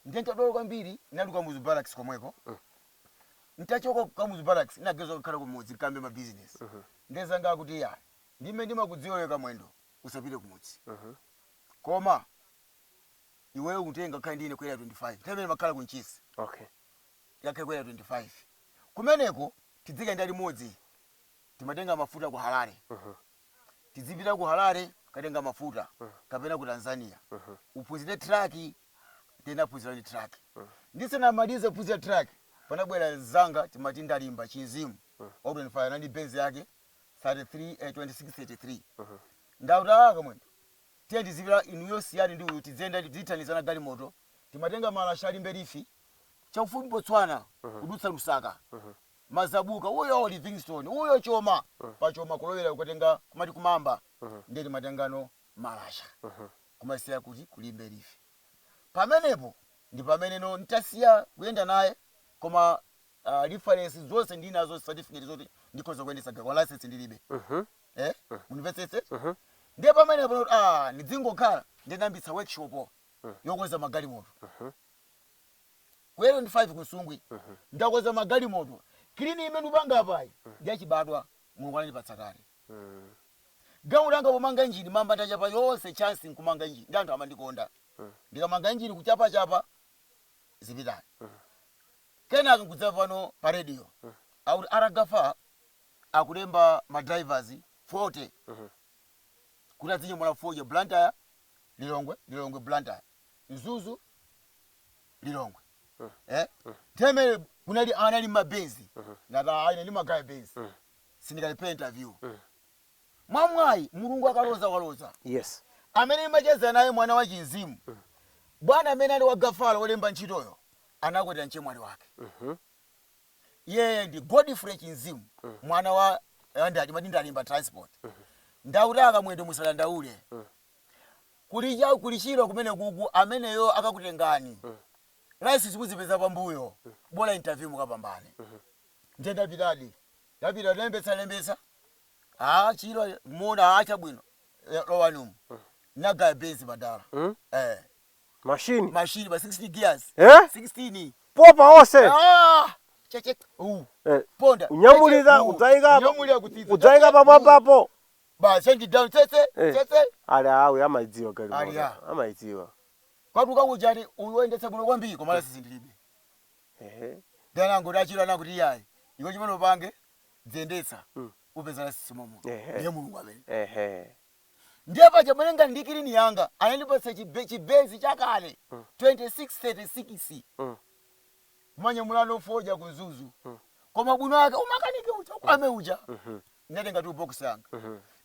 ndinkadola kwambiri naluka mu barracks komweko ntachoka kwa mu barracks nagezo kukhala kumudzi kambe ma business ndezanga kuti ya ndime ndimakudziwa Kamwendo usapite kumudzi koma iwewe utenga kandi ine kwera 25 temene makhala kunchisi yake kwera 25 kumeneko tidzika ndali modzi timatenga mafuta ku Harare tizipita ku Harare katenga mafuta kapena ku Tanzania upuzire truck tena puzira truck ndisena malize puzira truck panabwera zanga timati ndalimba chinzimu open fire nani benzi yake 2633 ndauta Kamwendo tiye ndizivira inuyo siyani ndi tizenda tithanizana galimoto timatenga malasha ali mberifi chaufupi Botswana kudutsa Lusaka mazabuka uyo Livingstone uyo Choma pa Choma kulowera kutenga kumati kumamba ndeti matengano malasha kumasiya kuti kulimbe lifi pamenepo ndi pameneno ntasiya kuyenda naye koma reference zonse ndinazo certificate zoti ndikhoza kuyendesa kwa license ndilibe munimvetsetse ndiye pamenepo ndizingokhala ndinambitsa workshop yokweza magalimoto kwero ndi 5 kusungwi ndakweza magalimoto kilini imene upanga apayi ndiyachibadwa mulungu anandipatsakale gamu langa pomanga injini mamba ndachapa yonse chance nkumanga injini ndi anthu amandikonda ndikamanga injini kuchapa zipitani kenako nkudza pano pa radio akuti aragafa akulemba madrivers 40 kuti adzinye mwana foje Blantyre Lilongwe Blantyre Mzuzu Lilongwe temere kunali anali mabenzi nata aine ndi magaya benzi sindikalipe interview mwamwayi mulungu akaloza yes amene macheza naye mwana wa chinzimu bwana amene ali wagafala olemba ntchitoyo anakweta nchemwali wake yeye ndi Godfrey Chinzimu mwana wa ndadi madindalimba transport ndautaka Kamwendo musalandaule kulichira kumene kuku ameneyo akakutengani raisi sikuzipeza pambuyo bola interview mukapambane ndenda pitadi ndapita lembesa chiro muona acha bwino lowanum naga base badala machine ba 60 gears 16 popa ose cheche ponda unyamuliza udzaika pamwambapo ba send down tete ali awe amaidziwa gali amaidziwa kwatuka kujani uyoendetsa kuno kwambiri koma lasi zindilibe dana ngodachira nakuti yayi iko chimene pange dzendetsa upeza lasi simomo ndiye mulungu amene ndiye paja mwenenga ndikilini yanga anandipatsa chibezi chakale 2636 kumanya mulano foja kuzuzu koma bwino wake umakanike ucha ameuja ndatenga tu box yanga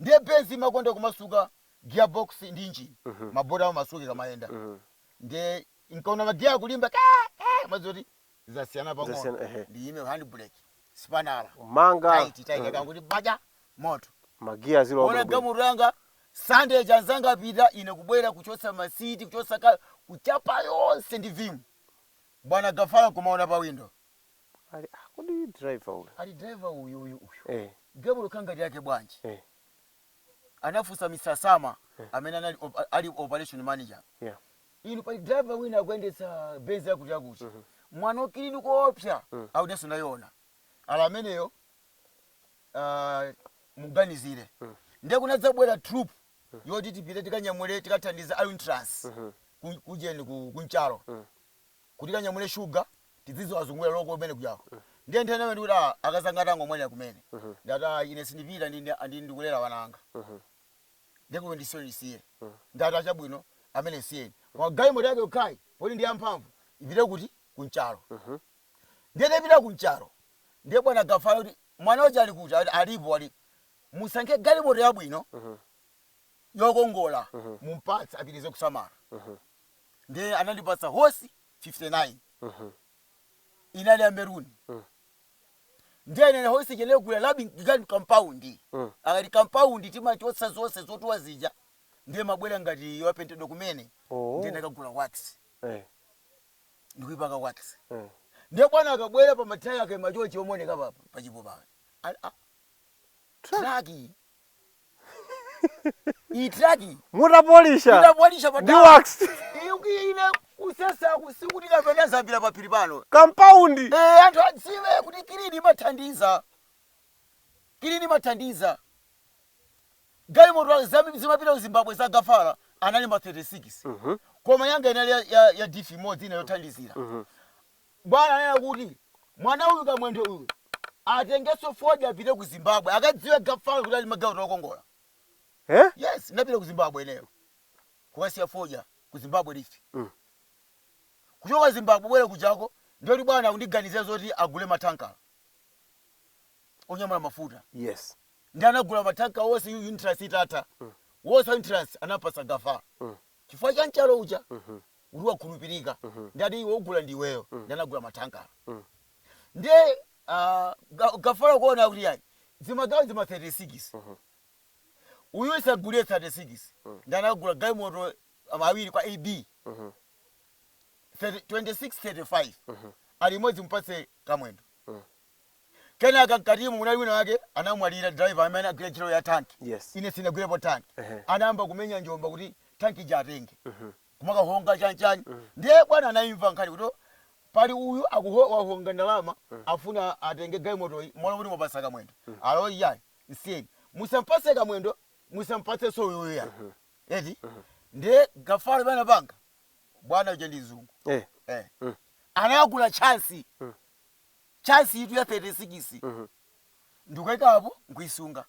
ndiye bezi makonda kumasuka gearbox ndi engine maboda masuke kamaenda ndiye nkaona magia kulimba mazoti zasiyana pang'ono ndiyime handbrake spanala manga tight kanguti baja moto magia zilo ona gamuranga Sunday janzanga pita ine kubwera kuchotsa masiti kuchotsa kuchapa yonse ndi vimu bwana gafala kumaona pa window ali driver uyu gamu lukanga yake bwanji anafusa misasama amene ali operation manager inu pa driver wina akuendetsa benzi yakuti mwana okilini koopsa audenso nayona ala ameneyo muganizire ndiye kunadzabwera troop yoti tipite tikanyamule tikathandiza iron trans kujeni kunchalo kuti kanyamule sugar tidzizo azungula loko umene kujako ndiye nthena amene kuti akazangatango mwene kumene ndata ine sindipita ndikulera wananga ndiye kuti ndisiyonisiye ndata chabwino amene siyeni wagayi moto yake ukhai poti ndi yamphamvu ipite kuti kunchalo ndiye tipita kunchalo ndiye bwana gafala kuti mwana wacha ali kuti alipo ali musankhe galimoto yabwino yokongola mumpatsa apitirize kusamara ndiye anandipatsa hosi 59 inali amberuni ndiye nene hosi chele kula labi ngati compound akati compound timachotsa zonse zotuwa zija ndiye mabwera ngati wapentedwa kumene ndiye ndakagula wax ndikuipaka wax ndiye bwana akabwera pa mataya ake machochi omoneka papa pachipo pake traki itraki mutapolisha ndi wax ine kusesa kusikuti kapena zambira pa Phiri pano compound anthu adziwe kuti kilini mathandiza gali moto zambi zimapita ku Zimbabwe za gafala anali ma 36 koma yanga inali ya difi modzi ina yothandizira bwana anena kuti mwana uyu Kamwendo uyu atengeso foja apite ku Zimbabwe akadziwe gafala kuti ali magawo okongola yes ndapita ku Zimbabwe lero kuwasiya foja ku Zimbabwe lifi kuchoka Zimbabwe bwera kujako ndio bwana undiganizira zoti agule matankala onyamula mafuta. Yes. Ndi anagula matanka wose interest itata. Wose interest anapasa gafa. Chifukwa cha nchalo uja uliwa khulupirika. Ndi ati iwe ugula ndiweyo. Ndi anagula matanka. Ndiye gafala kuona kuti yani zimagawa zima 36. Uyu isagule 36. Ndi anagula galimoto awiri kwa AB. 2635. Alimodzi mpatse Kamwendo. Kenako nkatimu munali wina wake anamwalira driver amene agwira ntchito ya tanki. Yes. Ine sinagwirepo tanki. Anayamba kumenya njomba kuti tanki jatenge. Kumaka honga chanchani. Ndiye bwana anayimva nkhani kuti pali uyu akuhonga ndalama afuna atenge galimoto mwana kuti mupasa Kamwendo. Alo yani nsiyeni. Musampase Kamwendo, musampatse so uyu ya. Eti ndiye gafala bana banga. Bwana uja ndi zungu. Anayagula chansi. Chansi itu ya 36. Ndikuika hapo nkuisunga.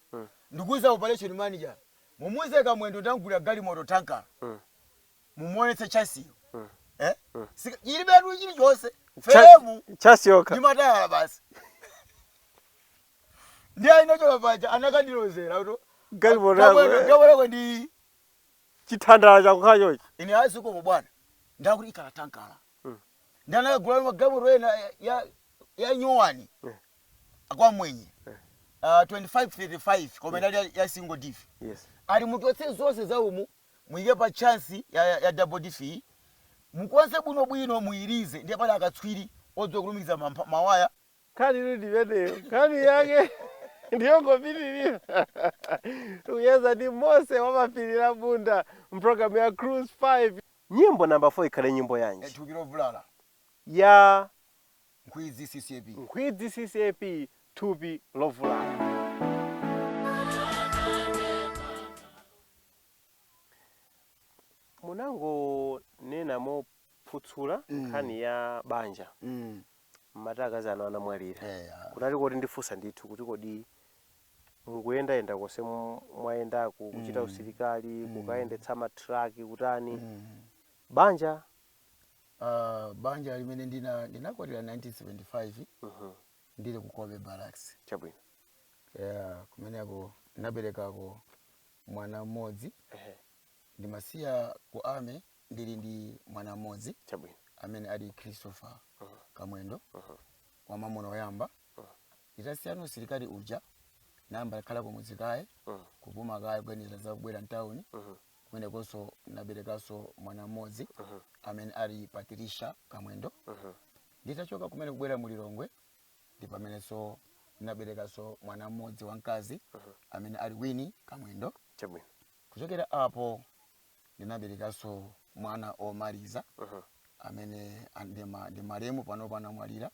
Ndikuiza operation manager. Mumuze Kamwendo ndangula galimoto tanka. Mumuonetse chansi yo. Ili bedu chili chose. Femu. Chansi yoka. Ni mataya basi. Ndiye inacho babaja anakandilozera kuti galimoto ndi chithandala chakukhacho ichi. Ine aziko mubwana. Ndakuti ikala tankala. Ndana gula galimoto ena ya nyowani. Akwa mwenye. 2535 komendali ya single diff. Yes. Ali mutotse zonse za umu muike pa chance ya double diff. Mukwanse buno bwino muirize ndiye pala akatswiri odzokulumiza mawaya. Kani rudi vedeyo. Kani yake ndiyo ngopitirira. Uyeza ndi Mose wa Phiri la Bunda mprogramu ya Cruise 5. Nyimbo namba 4 ikhale nyimbo yanji. Tukiro vulala. Ya Nkwizi CCAP. Nkwizi CCAP thupi lovulala. Munango nena mophutsula nkhani ya banja. Matakazi ano anamwalira. Kunali kuti ndifunsa ndithu kuti kodi mukuyenda konse mwayendako kuchita usilikali, kukayendetsa matraki kutani. Banja banja limene ndinakwatira 1975 ndili kukobe barracks. Chabwino. Kumeneko naberekako mwana mmodzi. Ndimasiya ku ame ndili ndi mwana mmodzi. Chabwino. Amene ali Christopher Kamwendo. Wa mamono oyamba. Itasiyano usilikali uja namba khala kumudzi kaye. Kupuma kaye kwenera za kubwera ntawuni. Kumene konso naberekaso mwana mmodzi amene ali Phiri Kamwendo. Nditachoka kumene kubwera mulilongwe ndi pamenenso naberekaso mwana mmodzi wamkazi amene ali Winnie Kamwendo. Chabwino. Kuchokera apo ndinaberekaso mwana omaliza amene ndi malemu pano panamwalira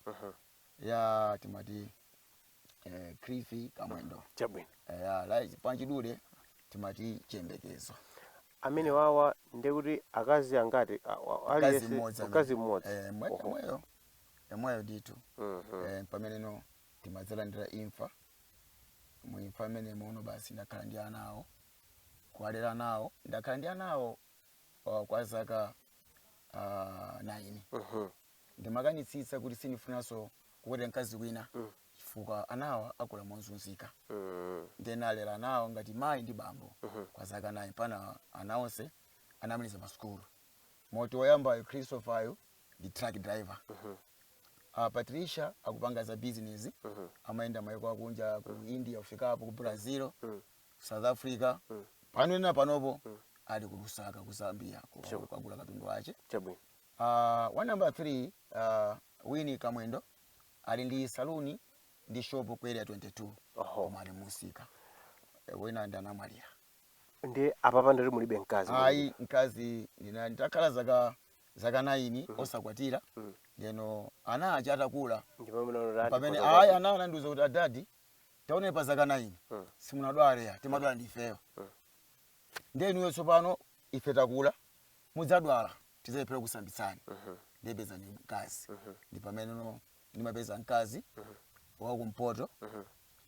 ya timati Phiri Kamwendo. Chabwino. La panchidule timati chembekezo. Amene wawa ndekuti akazi angati akazi mmodzi. Moyo ditu. Pameneno timazalandira imfa. Muimfa amene muno basi ndakhala ndi anawo. Kuwalera nawo ndakhala ndi anawo kwa zaka 9. Ndimakanitsitsa kuti sinifunanso kukwatira mkazi wina chifukwa anawa akula monzunzika. Ndenalera nawo ngati mayi ndi bambo kwa zaka 9 pana anawonse anamaliza pa sukulu. Moto oyamba Christopher ndi truck driver. Patricia akupanga za business. Amaenda mayiko akunja ku India kufika hapo ku Brazil, South Africa. Pano na panopo ali ku Lusaka ku Zambia kugula katundu wache. Chabwino. One number 3 Winnie Kamwendo ali ndi saluni ndi shop ku area 22 kumali musika. Wena ndanamwalira. Ndi apapa ndiri mulibe mkazi. Ayi mkazi ndakhala zaka 9 osakwatira. Ndeno ana acha atakula. Pamene ayi ana ananduza kuti adadi taone pa zaka 9 simunadwale ya timadwala ndifeyo. Ndenu yo tsopano ife takula mudzadwala tizayipera kusambitsani. Ndipeza ni mkazi. Ndi pamene no ndimapeza mkazi wa kumpoto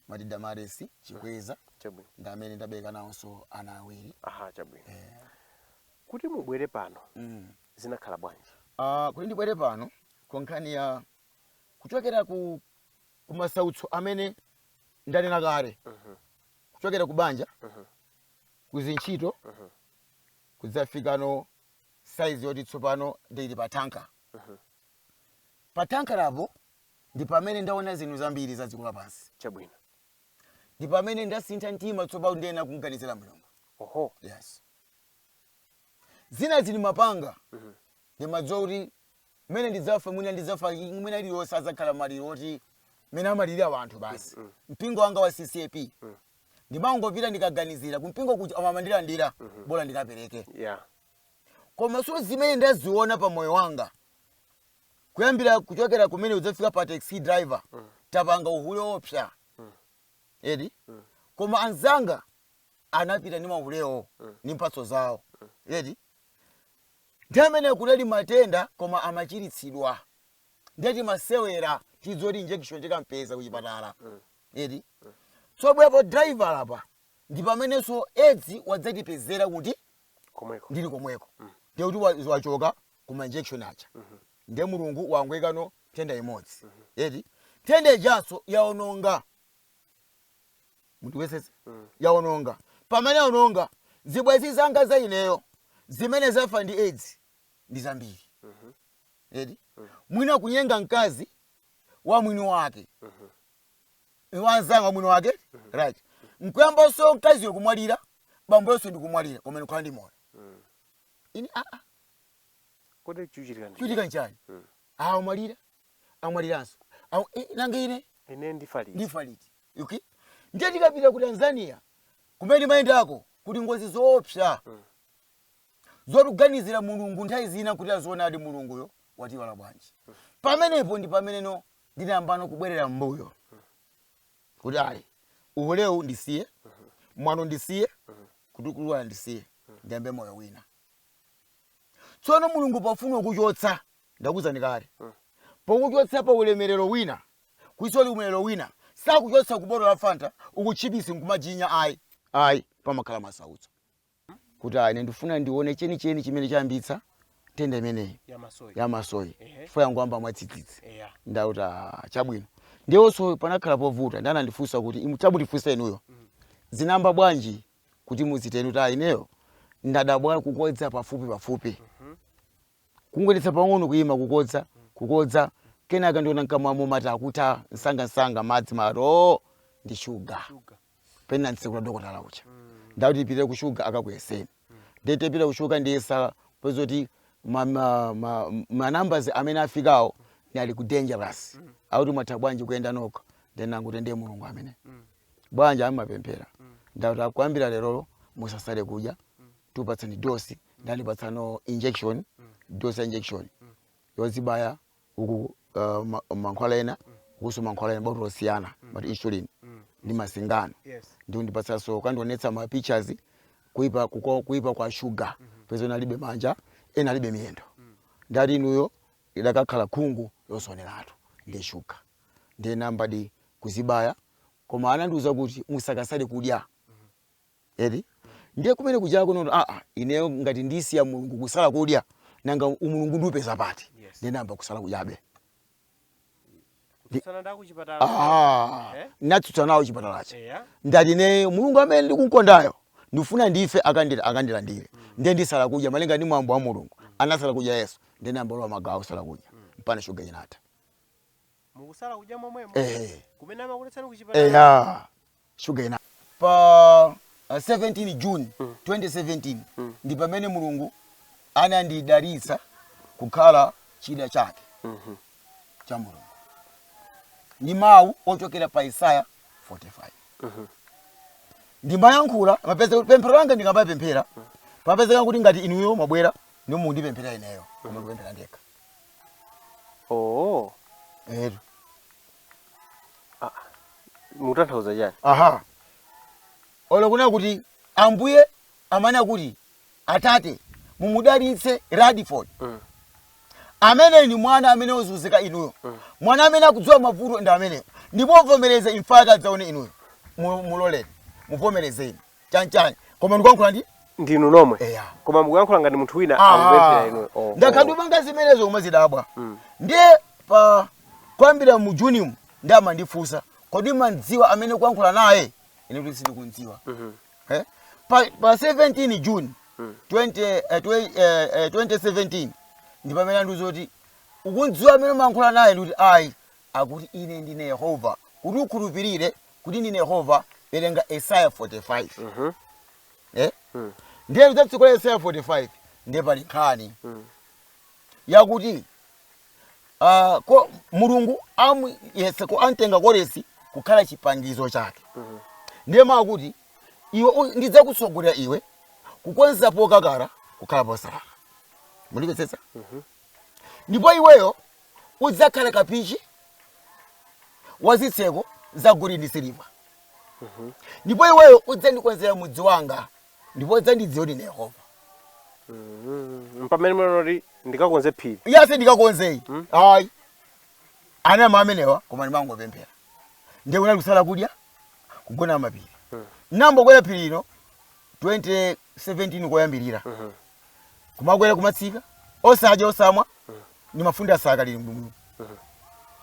Madida Maresi Chikweza. Chabwino. Ndamene ndabeka nawonso ana awiri. Chabwino. Kuti mubwere pano zinakhala bwanji? Kuti ndibwere pano konkhani ya kuchokera ku masautso amene ndanena kale kuchokera kubanja kuzintchito kudzafikano size yoti tsopano ndili patanka patanka lapo ndi pamene ndaona zinthu zambiri za dziko lapansi chabwino ndi pamene ndasintha mtima tsopano ndiyena kuganizira Mulungu. Oho. Yes. Zina zili mapanga ndimadziwa kuti mene ndidzafa mwina ndidzafa mwina iliyonse adzakhala maliro oti mene amalirira wanthu basi mpingo wanga wa CCAP ndimangopita ndikaganizira kumpingo kuti amamandilandira bola ndikapereke. Yeah. Koma so zimene ndaziona pa moyo wanga kuyambira kuchokera kumene udzafika pa taxi driver tapanga uhule opsa edi koma anzanga anapita ndi mauleo ndi mphatso zawo edi ndamene kuleli matenda koma amachiritsidwa ndeti masewera tizoti injection chikampeza kuchipatala edi sobwepo driver lapa ndi pamenenso edzi wadzatipezera kuti komweko ndili komweko ndi kuti wachoka kuma injection acha ndiye Mulungu wangwekano tenda imodzi edi tenda ijanso yaononga munthu wesese yaononga pamene yaononga zibwezi zanga za ineyo zimene zafa ndi edzi ndi zambiri edi mwina kunyenga mkazi wa mwini wake wanzanga mwini wake right nkuyambanso mkazi yokumwalira bambonso ndikumwalira koma ndikhala ndi moyo ini kodi chuchitika chuchitika nchani amwalira amwaliranso nange ine ndifaliti yuki ndiye tikapita ku Tanzania kumene mayendako kuti ngozi zoopsa zotuganizira Mulungu nthawi zina kuti azoonadi Mulunguyo watiwala bwanji pamenepo ndi pameneno ndinayambano kubwerera m'mbuyo kuti ayi ulewu ndisiye mwano ndisiye kuti kulwala ndisiye ndiyambe moyo wina. Tsono Mulungu pofuna kuchotsa ndakuzani kale pokuchotsa pa ulemerero wina kuisoli ulemerero wina sakuchotsa kubolo la fanta ukuchipisi nkumajinya ayi pamakhala masautso kuti ine ndifuna ndione cheni chimene chayambitsa tenda imeneyi ya masoyi chifukwa yangu amba mwatsitsitsi ndauta chabwino ndiyonso panakhala povuta ndana ndifunsa kuti chabutifunsa inuyo zinamba bwanji kuti muzitenu ta ineyo ndadabwa kukodza pafupi kungwetsa pang'ono kuyima kukodza kenaka ndiona nkamwamo mata akuta nsanga madzi maro ndi sugar pena nsekula dokotala ucha ndauti pite ku sugar akakuyeseni ndete pita ku sugar ndiyesa pozoti ma numbers amene afikawo ni ali ku dangerous auti mwatha bwanji kuyenda nokho ndenangu tende Mulungu amene bwanja amapemphera ndauti akwambira lero musasale kudya tupatsani dosi ndalipatsano injection dosi injection yozibaya uku mankhwala ena kuso mankhwala ena botolo siyana but insulin ndi masingano ndio ndipatsaso kandionetsa ma pictures kuipa kwa sugar pezo nalibe manja ena libe miyendo ndali inuyo idakakhala khungu yosoneratu ndi sugar ndi namba di kuzibaya koma anandiuza kuti musakasale kudya edi ndiye kumene kuja kuno ineyo ngati ndisiya Mulungu kusala kudya nanga umulungu ndupeza pati ndi namba kusala kudyabe kutsana nda kuchipatala natsutsana nawo chipatalacho ndati ne Mulungu amene ndikunkondayo ndifuna ndife akandilandire ndiye ndisala kudya malinga ndi mwambo wa Mulungu anasala kudya Yesu ndi namba lo magawo sala kudya mpana sugar inata mukusala kudya momwemo kumene amakuletsani kuchipatala sugar inata pa 17 June 2017 ndi pamene Mulungu anandidaritsa kukhala chida chake cha Mulungu ni mawu ochokera pa Isaya 45 ndimayankhula mapeza pemphero langa ndikapemphera papezeka kuti ngati inuyo mabwera nimundipemphera ineyo koma kupemphera ndekha mutanthauza chani olo kuna kuti ambuye amana kuti atate mumudalitse Radford amene ni mwana amene ozunzika inuyo mwana amene akudziwa mavuto ndi amene ndipo vomereze imfaka dzaone inuyo muloleni muvomerezeni chanchani koma ndikuyankhula ndinu nomwe koma mukuyankhula ngati munthu wina akupemphera inuyo ndakhandu panga zimenezo kumazidabwa ndiye pa kwambira mu June ndamandifunsa kodi mandziwa amene kuyankhula naye ine kuti sindikundziwa. Pa 17 June 2017 ndi pamene andiuza kuti ukundziwa amene umayankhula naye ndikuti ayi akuti ine ndine Yehova kuti ukhulupirire kuti ndine Yehova werenga Isaiah 45. Ndiye kudzatsikula Isaiah 45 ndiye pali nkhani yakuti ko mulungu yese ko antenga Koresi kukhala chipangizo chake. Ndiye makuti iwe ndidzakutsogolera iwe kukonzapo kakara kukhala posala. Mulipetsetsa? Ndipo iweyo udzakhala kapichi wazitseko za golide ndi siliva. Ndipo iweyo udzandikonzera mudzi wanga ndipo udzandidziwa ndine Yehova. Pamene mwanoti ndikakonze phiri. Yase ndikakonze. Ayi. Ana mamenewa koma ndimangopemphera. Ndiye kunali kusala kudya kugona mapiri. Nambo kwera phiri lino 2017 koyambirira. Kumakwera kumatsika osadya osamwa ndimafunda saka lili mdumu.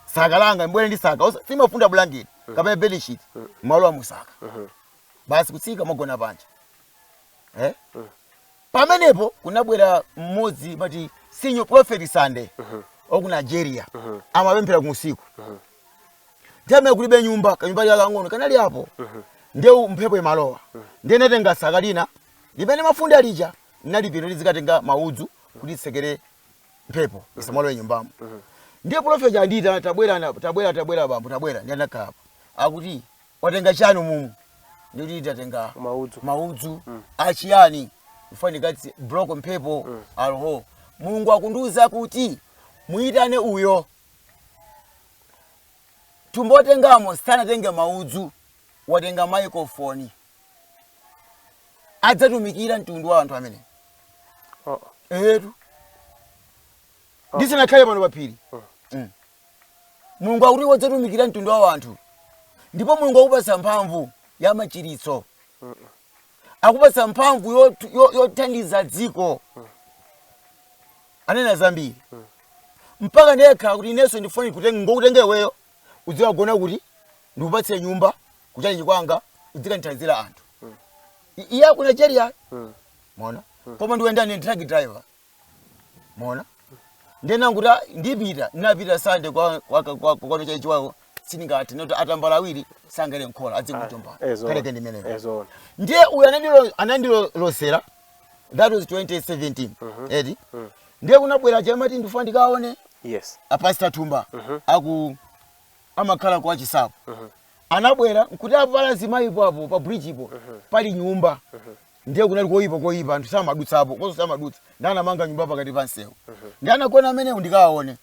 Saka langa mbwere ndi saka simafunda blanket kapena bed sheet malowo musaka. Basi kutsika magona panja. Pamenepo kunabwera mmodzi mati senior prophet Sunday oku Nigeria amapemphera kusiku. Ndiye kulibe nyumba kanyumba yakang'ono kanali apo. Ndiye mphepo imalowa. Ndiye natenga saka lina limene mafunda lija nalipiro lizikatenga maudzu kuti sekere mphepo isamalowe nyumbamo. Ndiye prophet andita tabwera bambo tabwera ndiye nakapa akuti watenga chanu mumu ndiye tatenga maudzu achiyani ufani ngati broko mphepo aloho. Mulungu akundiuza kuti muitane uyo tumbotengamo sanatenge maudzu watenga microphone adzatumikira mtundu wa anthu amene. Etu ndisinakhale pano paphiri. Mulungu akuti wadzatumikira mtundu wa anthu ndipo Mulungu akupatsa mphamvu ya machiritso. Akupatsa mphamvu yothandiza dziko. Anena zambiri. Mpaka ndekha kuti inenso ndifuni ngokutenge iweyo udziwagona kuti ndikupatse nyumba kuchali kwanga udzikandithandizira anthu. Iya ku Nigeria. Mona? Koma ndiwenda ndi truck driver. Mona? Ndena nguta ndinapita Sunday kwa chachiwako siningati noti atambala awiri sangere nkhola adzikutomba. Kaleke ndimeneyo. Ndiye uyu anandilosera that was 2017. Edi. Ndiye kunabwera chamati ndifuna ndikaone. Yes. Apastor Tumba amakhala kwa chisapo. Anabwera kuti avala zimayipo apo pa bridge ipo pali nyumba. Ndiye kunali koyipa anthu samadutsapo koso samadutsa ndana manga nyumba pakati pa nsewu. Ndiye anagona amene ndikaone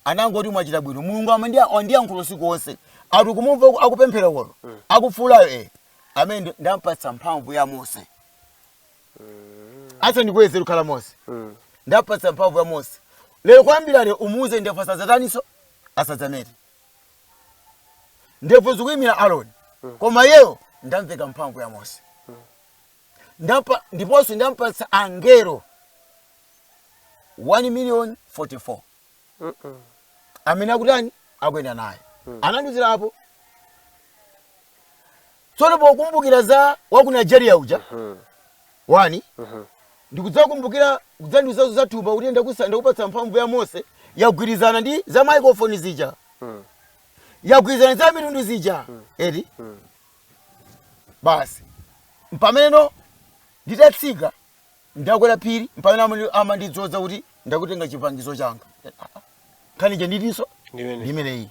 anangoti mwachita bwino Mulungu andiyankhula usiku wonse ati kumumva akupemphera wolo akufulayo amene ndampatsa mphamvu ya Mose. Asa ndikweze kukhala Mose. Ndampatsa mphamvu ya Mose. Lero kwambirale umuze ndefasa zataniso asadzamete. Ndefu zikuyimira Aaron. Koma yeyo ndamveka mphamvu ya Mose. Ndiponso ndampatsa angelo 1,044,000. Amene akutani akwenda naye. Ananduzira apo. Tsono pokumbukira za waku Nigeria uja. Wani. Ndikudzakumbukira kudzanduza za Tumba kuti ndakupatsa mphamvu ya Mose yagwirizana ndi za microphone zija. Yagwirizana za mitundu zija. Edi. Basi. Mpameno nditatsika ndakwera phiri mpamene amandidzoza kuti ndakutenga chipangizo changa. Kani je ndidiso? Ndimene iyi.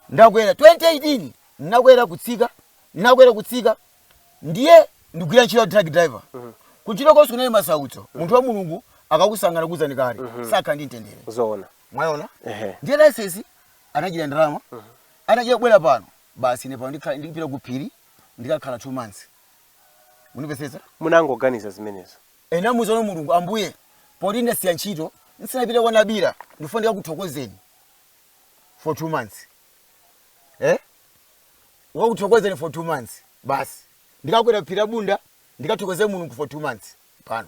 Ndakwera 2018 nakwera kutsika ndiye ndigwira ntchito truck driver. Kuchita kosi kunali masautso. Munthu wa Mulungu akakusangana kuzani kale. Saka ndintendere. Zoona. Mwaona? Ndiye license anachita ndalama. Anachita bwera pano. Basi ne pano ndikapita ku phiri ndikakhala 2 months. Munipesesa? Munangoganiza zimenezo. Namuzono Mulungu ambuye poti ndasiya ntchito ndisanapita kwa nabira ndifuna ndikakuthokozeni for 2 months. Wakuthokozeni for 2 months. Basi ndikakwera Phiri la Bunda ndikathokoze Mulungu for 2 months pano.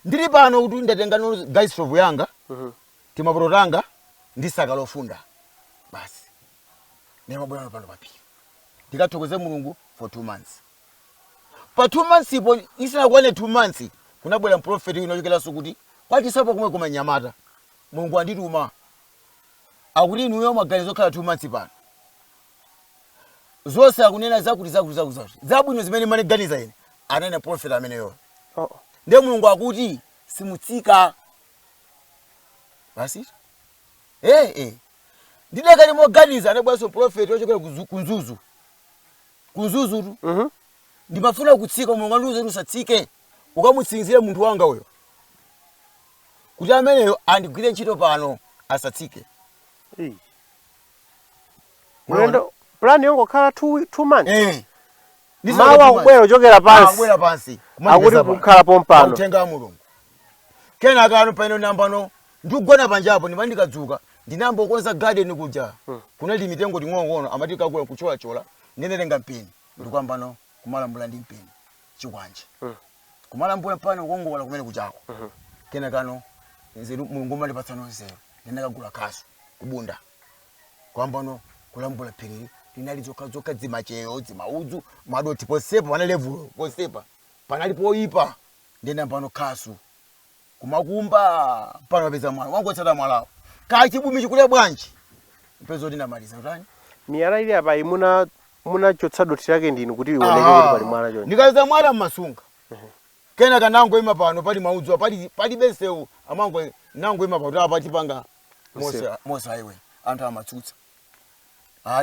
Ndili pano kuti ndatenga no guys stove yanga. Timapototanga ndi saka lofunda. Basi nemabwera pano papiri ndikathokoze mulungu for 2 months pa 2 months ipo isina kuone 2 months kunabwera mprofeti unochokelaso kuti kwachisapo kumwe kuma Nyamata mulungu andituma akuti inuyo maganizo khala 2 months pano zonse akunena zakuti zabwino zimene maneganiza ine anene profeti ameneyo ndiye mulungu akuti simutsika basi ndidakali moganiza anabwaso profeti ochokera kunzuzu tu ndimafuna kutsika mulungu andiuze kuti usatsike ukamutsinzire munthu wanga uyo kuti ameneyo andigwire ntchito pano asatsike. Mwendo plan yongo khala 2 months. Mawa kubwera ochokera pansi. Kubwera pansi. Akuti kukhala pompano. Utenga mulungu. Kenako ano pano nambano ndikugona panjapo ndimandikadzuka ndinamba ukonza garden kuja. Kuna limitengo ting'ongono amati kakula kuchola ndenetenga mpini. Ndikwambano kumalambula ndi mpini. Chikwanje. Kumalambula pano kongola kumene kuchako. Kenako ano nzeru mulungu mali patsano nzeru. Ndinakagula kaso kubunda. Kwambano kulambula phiri linali zoka dzimacheyo dzimaudzu madoti posepa pana level posepa panalipo ipa ndenda pano kasu kumakumba pano peza mwana wangotsata mwalawo kachibumi chikule bwanji mpezo ndinamaliza utani miyala ili apa muna chotsa doti yake ndinu kuti ioneke kuti pali mwana choni ndikaza mwana mmasunga kenako nango ima pano pali maudzu pali beseu amango nango ima pano apati panga Mose highway anthu amatsutsa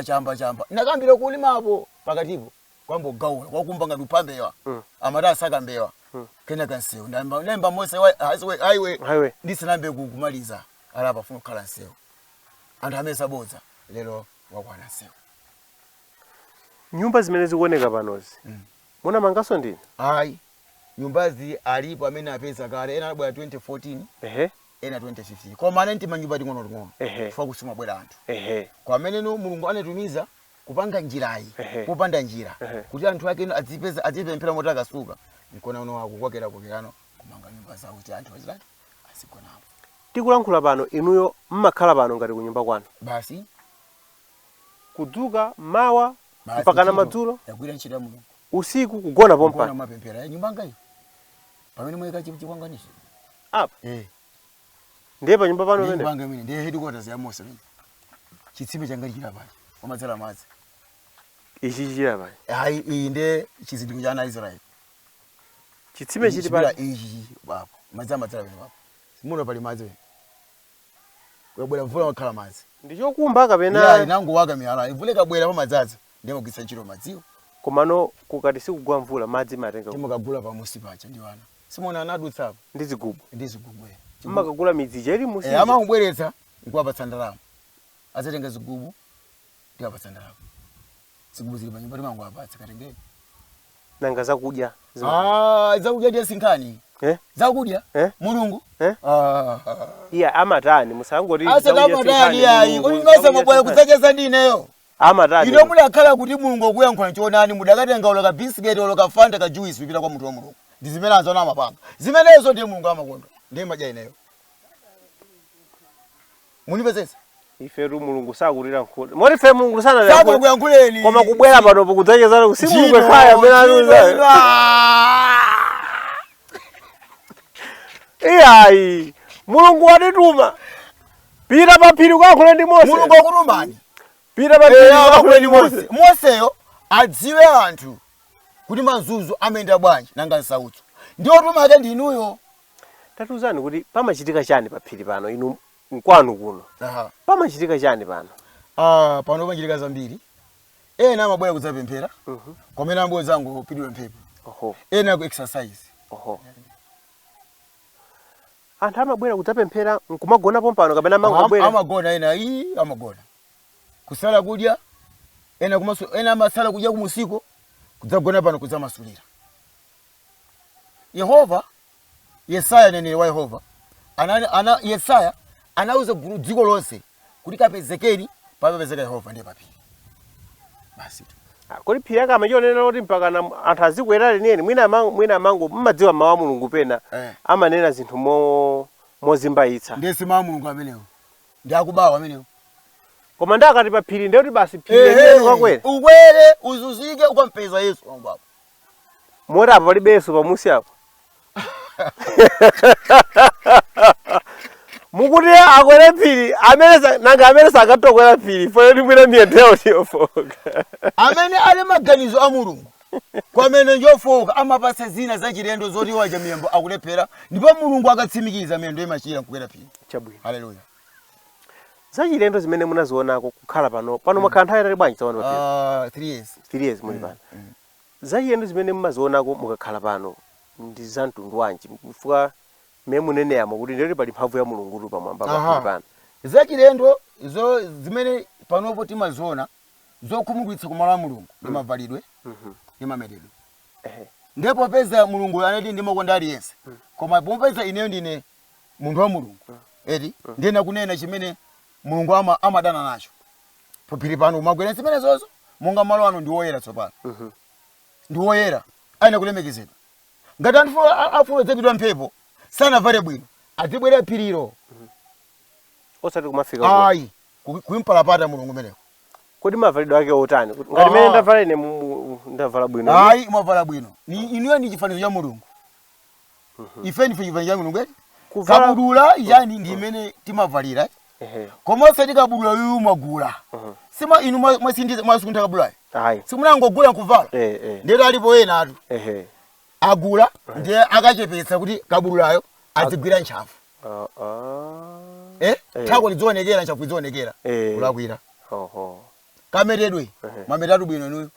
chamba nakambira kulimapo pakatipo kwambo gaula kwakumbanga lupambewa amata asaka mbewa kenako nsewu ndamba Mose highway ndisinambe kumaliza alapa funa kukhala nsewu anthu amesa bodza lero wakwana nsewu. Nyumba zimene zikuoneka panozi muna mangaso ndini ayi nyumbazi alipo amene apeza kale ena abwera 2014 ena 2015 kwa maana nti manyumba ting'ono chifukwa kusima bwera anthu kwa amene mulungu anatumiza kupanga njirayi kupanda njira kuti anthu ake azipemphera moti akasuka nkona uno akukwakera kukerano kumanga nyumba zawo kuti anthu azilati asikonapo. Tikulankhula pano inuyo mmakhala pano ngati kunyumba kwanu basi kudzuka mawa mpaka na madzulo yagwira ntchito ya mulungu usiku kugona pompa kugona mapemphera nyumba ngai pamene mweka chikwanganishi apa ndiye pa nyumba pano pene nyumba mine ndiye headquarters ya Mose mine chitsime changa chira pali komadzala madzi ichi chira pali iyi ndiye chizindikiro cha ana Israeli chitsime chili pali ichi baba madzi amadzala pene baba simuno pali madzi kwabwera mvula wakhala madzi ndichokumba kapena inango waka miyala ivule kabwera pa madzaza ndiye kugwisa ntchito madziwo komano kukati sikugwa mvula madzi matenga timukagula pa musi pacha ndiwana simona anadutsapo ndizigubu mmakagula midzija ili musi amangubweretsa nkuwapatsa ndalama azatenga zigubu ndiwapatsa ndalama zigubu zili panyumba timangowapatsa katengeni nanga zakudya zakudya ndiye sinkhani zakudya mulungu iya amatani musangoti amatani yayi ulimesa mabwaya kudzacheza ndineyo amatani ino mudakhala kuti mulungu akuyankhula chonani mudakatenga oloka biscuit oloka fanta ka juice kupita kwa munthu wa mulungu ndizimene anzona amapanga zimenezo ndiye mulungu amakonda ndiye madya ineyo munipezesa ife ru mulungu sakulira nkhoda mori fe mulungu sana sakuyankhuleni koma kubwera pano kudzacheza usiku khaya mena iyayi mulungu watituma pita paphiri kwakhule ndi Mose mulungu akutumani pita paphiri kwakhule ndi Mose Moseyo adziwe anthu kuti mazuzu amenda bwanji nanga nsautso ndiyo tuma ake ndinuyo tatuzani kuti pamachitika chani paphiri pano inu nkwanu kuno pamachitika chani pano pano pachitika zambiri ena amabwera kudzapemphera komena ambuyo zangu pidwe mphepo ena ku exercise anthu amabwera kudzapemphera nkumagona pompano kapena amangobwera amagona ena amagona kusala kudya ena amasala kudya kumusiko kudzagona pano kudzamasulira Yehova Yesaya nene wa Yehova Yesaya anauza gulu dziko lonse kuti kapezekeni papezeka Yehova ndiye paphiri basi kodi phiri yake amachionera kuti mpaka anthu azikwera leneni mwina amango mmadziwa mawu a mulungu pena amanena zinthu mozimbayitsa ndiye si mawu a mulungu amenewo ndi akubawa amenewo Koma ndakati pa phiri ndio basi phiri yenyewe kwakwera. Ukwere uzuzike ukampeza Yesu baba. Mora apa palibe Yesu pamusi apo. Mukuti akwera phiri amene sakatokwera phiri fo ndimwira miyendeo tiyofoka. Amene ali maganizo a Mulungu. Kwamene njofoka amapasa zina za chilendo zoti waja miyembo akulephera ndipo Mulungu akatsimikiza miyendo imachira kukwera phiri. Chabwino. Haleluya. Za chilendo zimene munazionako kukhala pano mwakhala nthawi itali bwanji tsopano pa 3 years. 3 years muli pano. Za chilendo zimene mumazionako mukakhala pano ndi za mtundu wanji mfuka mmene muneneyamo kuti ndiyoti pali mphamvu ya Mulungu pamwamba pano. Za chilendo izo zimene panopo timaziona zokhumudwitsa kumalo a Mulungu ndi mavalidwe ndi mameredwe. Ndipo peza Mulungu anati ndimakonda aliyense. Koma popeza ineyo ndine munthu wa Mulungu. Eti ndina kunena chimene Mulungu amadana nacho. Phiri pano magwera zimene zozo monga malo ano ndi woyera tsopano. Ndi woyera aina kulemekezedwa. Ngati anthu afuna zebidwa mphepo sana vale bwino azibwera phiriro. Osati kumafika. Ayi kuimpalapata Mulungu meneko. Kodi mavalidwe ake otani? Ngati mene ndavala ine ndavala bwino. Ayi mavala bwino. Iniwe ndi chifanizo cha Mulungu. Ife ndi chifanizo cha Mulungu. Kabudula yani ndi imene timavalira. Koma osati kabudula uyu magula. Sima inu mwasindiza mwasuntha kabudula. Ayi. Simunangogula nkuvala. Ndero alipo ena atu. Agula ndiye akachepetsa kuti kabudulayo azigwira ntchafu. Thako lidzionekera ntchafu lidzionekera. Kulakwira. Kameredwe mametatu bwino nuyo.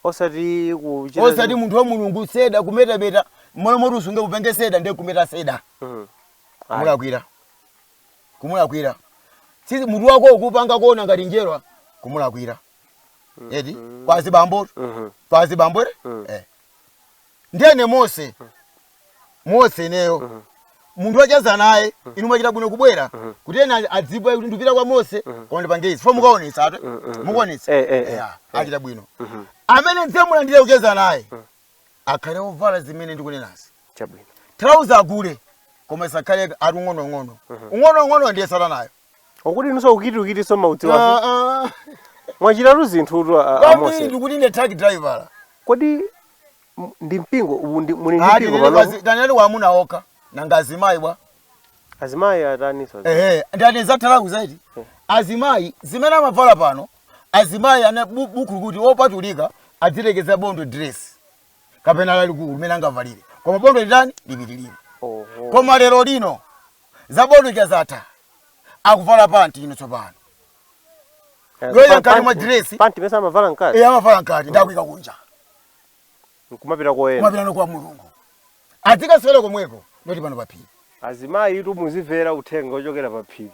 Osati munthu wa Mulungu seda kumetabeta moyo moto usunge upenge seda ndiye kumeta seda. Kumulakwira. Sisi munthu wako ukupanga kuona ngati njerwa kumulakwira. Eti kwazi bambo. Kwazi bambore? Ndiye Mose neyo. Munthu wachaza naye inu mwachita bwino kubwera kuti ena adzibwe kuti ndipita kwa Mose konde pangezi fo mukaonesa ate mukuonesa achita bwino amene nzemulandire kucheza naye akhale ovala zimene ndikunenazi chabwino trouser agule koma sakhale ari ung'ono ndiye sala nayo okuti nuso ukiti so mauti wapo mwachita zinthu a Mose ndikuti ne truck driver kodi ndi mpingo muli mpingo pano Daniel wamuna oka nanga azimayi bwa azimayi ataniso ndani zatalaku zaidi azimayi zimene amavala pano azimayi ana buku kuti opatulika adzirekeza bondo dress kapena lalikulu limene angavalire koma bondo litani lipitilire koma lero lino za bondo chazata akuvala panti ino tsopano loya nkati mwa dress panti pesa amavala nkati amavala nkati ndakuika kunja kumapita koyena kumapita kwa Mulungu atikaswera komweko noti pano paphiri azimayi itu muzimvera uthenga ochokera paphiri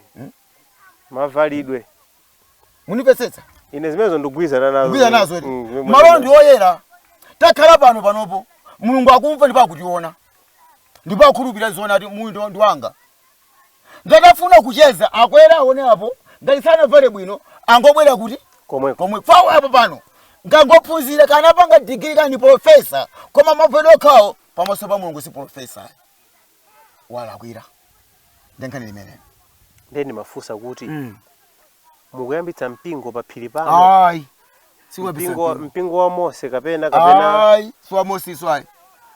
mavalidwe munipetsetsa ine zimenezo ndikugwizana nazo malo ndi oyera takhala panopo Mulungu akumva ndipo akutiona ndipo akhulupirira zona ati munthu ndi wanga ngatafuna kucheza akwera aone apo ngati sana vale bwino angobwera kuti komwe fawo apo pano ngangophunzira kana panga degree kani professor koma mavedo kawo pamaso pa Mulungu si professor walakwira ndenkani limene ndeni mafusa kuti mukuyambitsa mpingo paphiri pano ayi mpingo wa Mose kapena ayi siwa Mose swai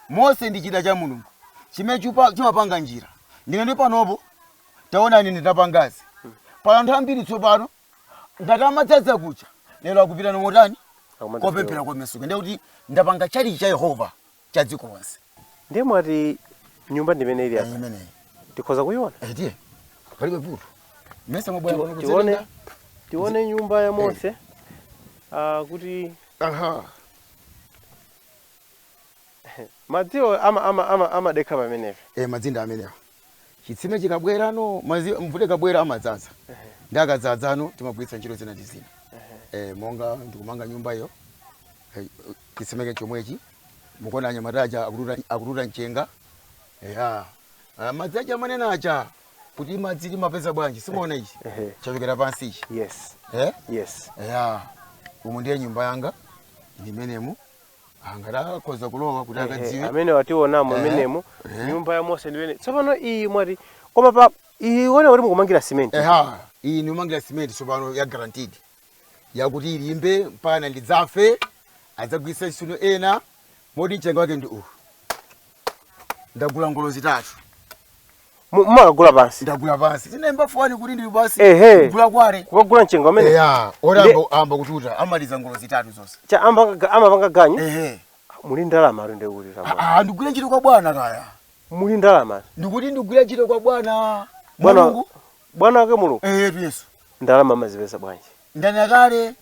Mose ndi chida cha Mulungu chimene chimapanga njira ndine ndi panopo taona ine nditapangazi pala anthu ambiri tsopano ngati amadzaza kucha lero akupita nomotani kopemphera kwamesuka ndiye kuti ndapanga chali cha Yehova cha dziko lonse ndiye mwati nyumba ndimene ili apa imeneyi tikhoza kuiona ndiye palibe puto mesa mabwaya kuno tione nyumba ya Mose kuti madziwo amadekha pamenepo madzinda amenewo chitsime chikabwerano mvute kabwera amadzaza ndakadzadzano timagwiritsa ntchito zina ndi zina monga ndikumanga nyumba iyo chitsimeke chomwechi mukona anyamataja akuruta mchenga madzi aja amanena aja kuti madzi timapeza bwanji simuona ichi chachokera pansi ichi yes umu ndiye nyumba yanga ndimenemu angatakhoza kulowa kuti akadziwe amene wationamo menemu nyumba ya Mose ndimene tsopano iyi mwati koma pa ione kuti mukumangira cement iyi niumangira simenti sopano ya guaranteed yakuti ilimbe mpaka ndidzafe adzagwisa ntchito ena moti mchenga wake ndi ndagula ngolo zitatu mmakagula pansi ndagula pansi tinemba fwani kuti ndili basi kugula kwale kukagula mchenga umene ora amba kututa amaliza ngolo zitatu zonse cha amapanga ganyu muli ndalama rende kuti ndigwire ntchito kwa bwana kaya muli ndalama ndikuti ndigwire ntchito kwa bwana bwana wake mulungu Yesu ndalama mazipesa bwanji ndani akale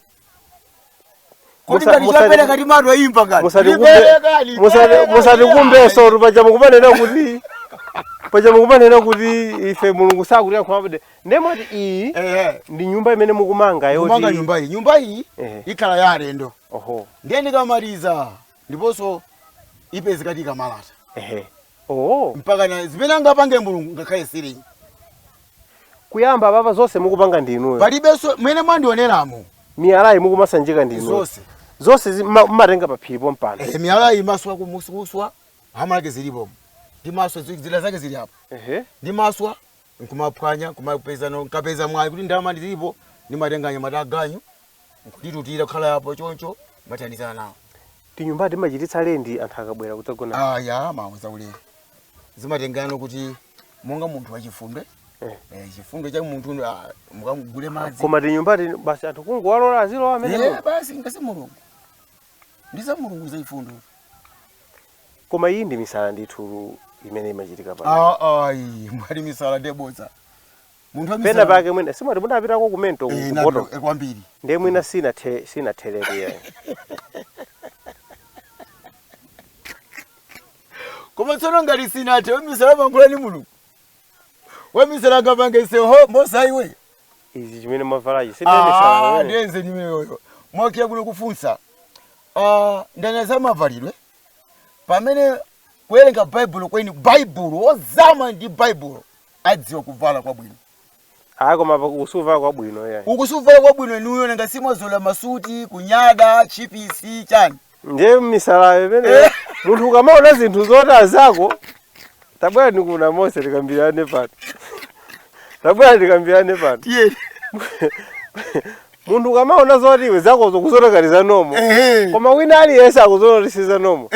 kuti ngatichapele kati matu ayimba ngati musati kumbeso rupaja mukumanena kuti ife mulungu sakuti akhwamade ndemoti iyi ndi nyumba imene mukumanga yoti kumanga nyumba iyi ikhala ya alendo ndiye ndikamaliza ndiponso ipezi kati ikamalata mpaka na zimene angapange mulungu ngakhale silingi kuyamba baba zonse mukupanga ndinuyo palibenso mwene mwandioneramo miyalayi mukumasanjika ndinuyo zonse mmatenga paphiri pompano miyalayi maswa kumususwa hamalake zilipo ndi maswa zila zake zili apo ndi maswa nkumaphwanya kumapezano nkapeza mwayi kuti ndalama ndilipo ndimatenganya mataganyu nkutitutira kukhala yapo choncho mathandizana nawo tinyumba timachititsa lendi anthu akabwera kudzagona ya mawu zaulere zimatengano kuti monga munthu wachifundo chifundo cha munthu mukamugule madzi koma tinyumba basi anthu kungowalola azilo amene basi ngasi mulungu ndiza mulungu za chifundo koma iyi ndi misala ndithu imene imachitika pano mwali misala ndebodza munthu wa misala pena pake mwene simati munapitako kumento kupoto kwambiri ndiye mwina sinatheretu koma tsono ngati sinathe wemisala pangula ni mulungu wemisala ngapange seho mbosa iwe izi chimene mavalaji sinemisala ndiyenze nimeyoyo mwakia kuno kufunsa ndana za mavalidwe pamene kuwerenga baibulo kweni baibulo ozama ndi baibulo adziwa kuvala kwabwino koma ukusuvala kwabwino ukusuvala kwabwino niuyo nanga simozola masuti kunyada chipisi chani ndiye misala imene munthu ukamaona zinthu zota zako tabwera nikuna Mose tikambirane pano munthu ukamaona zoti iwe zako zokuzonakaliza nomo koma wina aliyense akuzonotisiza nomo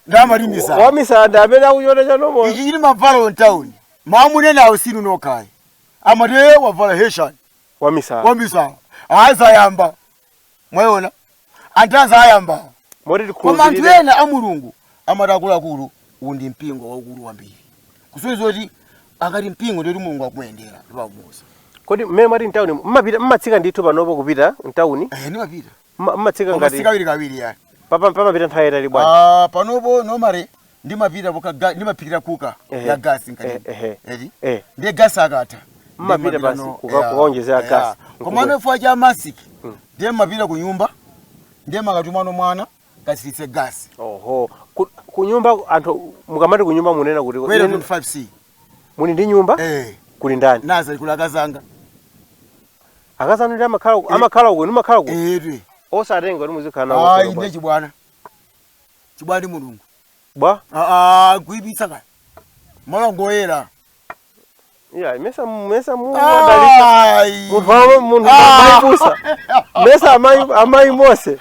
ndamalimisa wamisala amene akuchota cha nomo ichi chili mavala on town maamunene awo sinu nokai amatiye wavala heshani wamisala azayamba mwayona antazayamba koma anthu ena amulungu amati akuluakulu undi mpingo waukulu wambiri kusonyeza kuti akati mpingo ndoti mulungu akuyendera ndipamusa kodi mmene mwati mtawuni mmatsika ndithu panopo kupita mtawuni ndimapita mmatsika ngati kawiri yani pamapita nthawi yayitali bwanji panopo nomare ndimapita ndimaphikira kuka ya gasi nkati ndiye gasi akatha mmapita basi kukaonjezera gasi koma anofuwa cha masiki ndiye mmapita ku nyumba ndiye makatumano mwana kasitse gasi kunyumba anthu mukamati kunyumba munena kuti 25C muni ndi nyumba kuli ndani naza kula akazanga ndi amakhala uko nimakhala uko osatenga kuti muzikhala nawo inde chibwana ndi mulungu bwa kuibitsa kaya malongoyera mesa munthu amayipusa mesa amayi Mose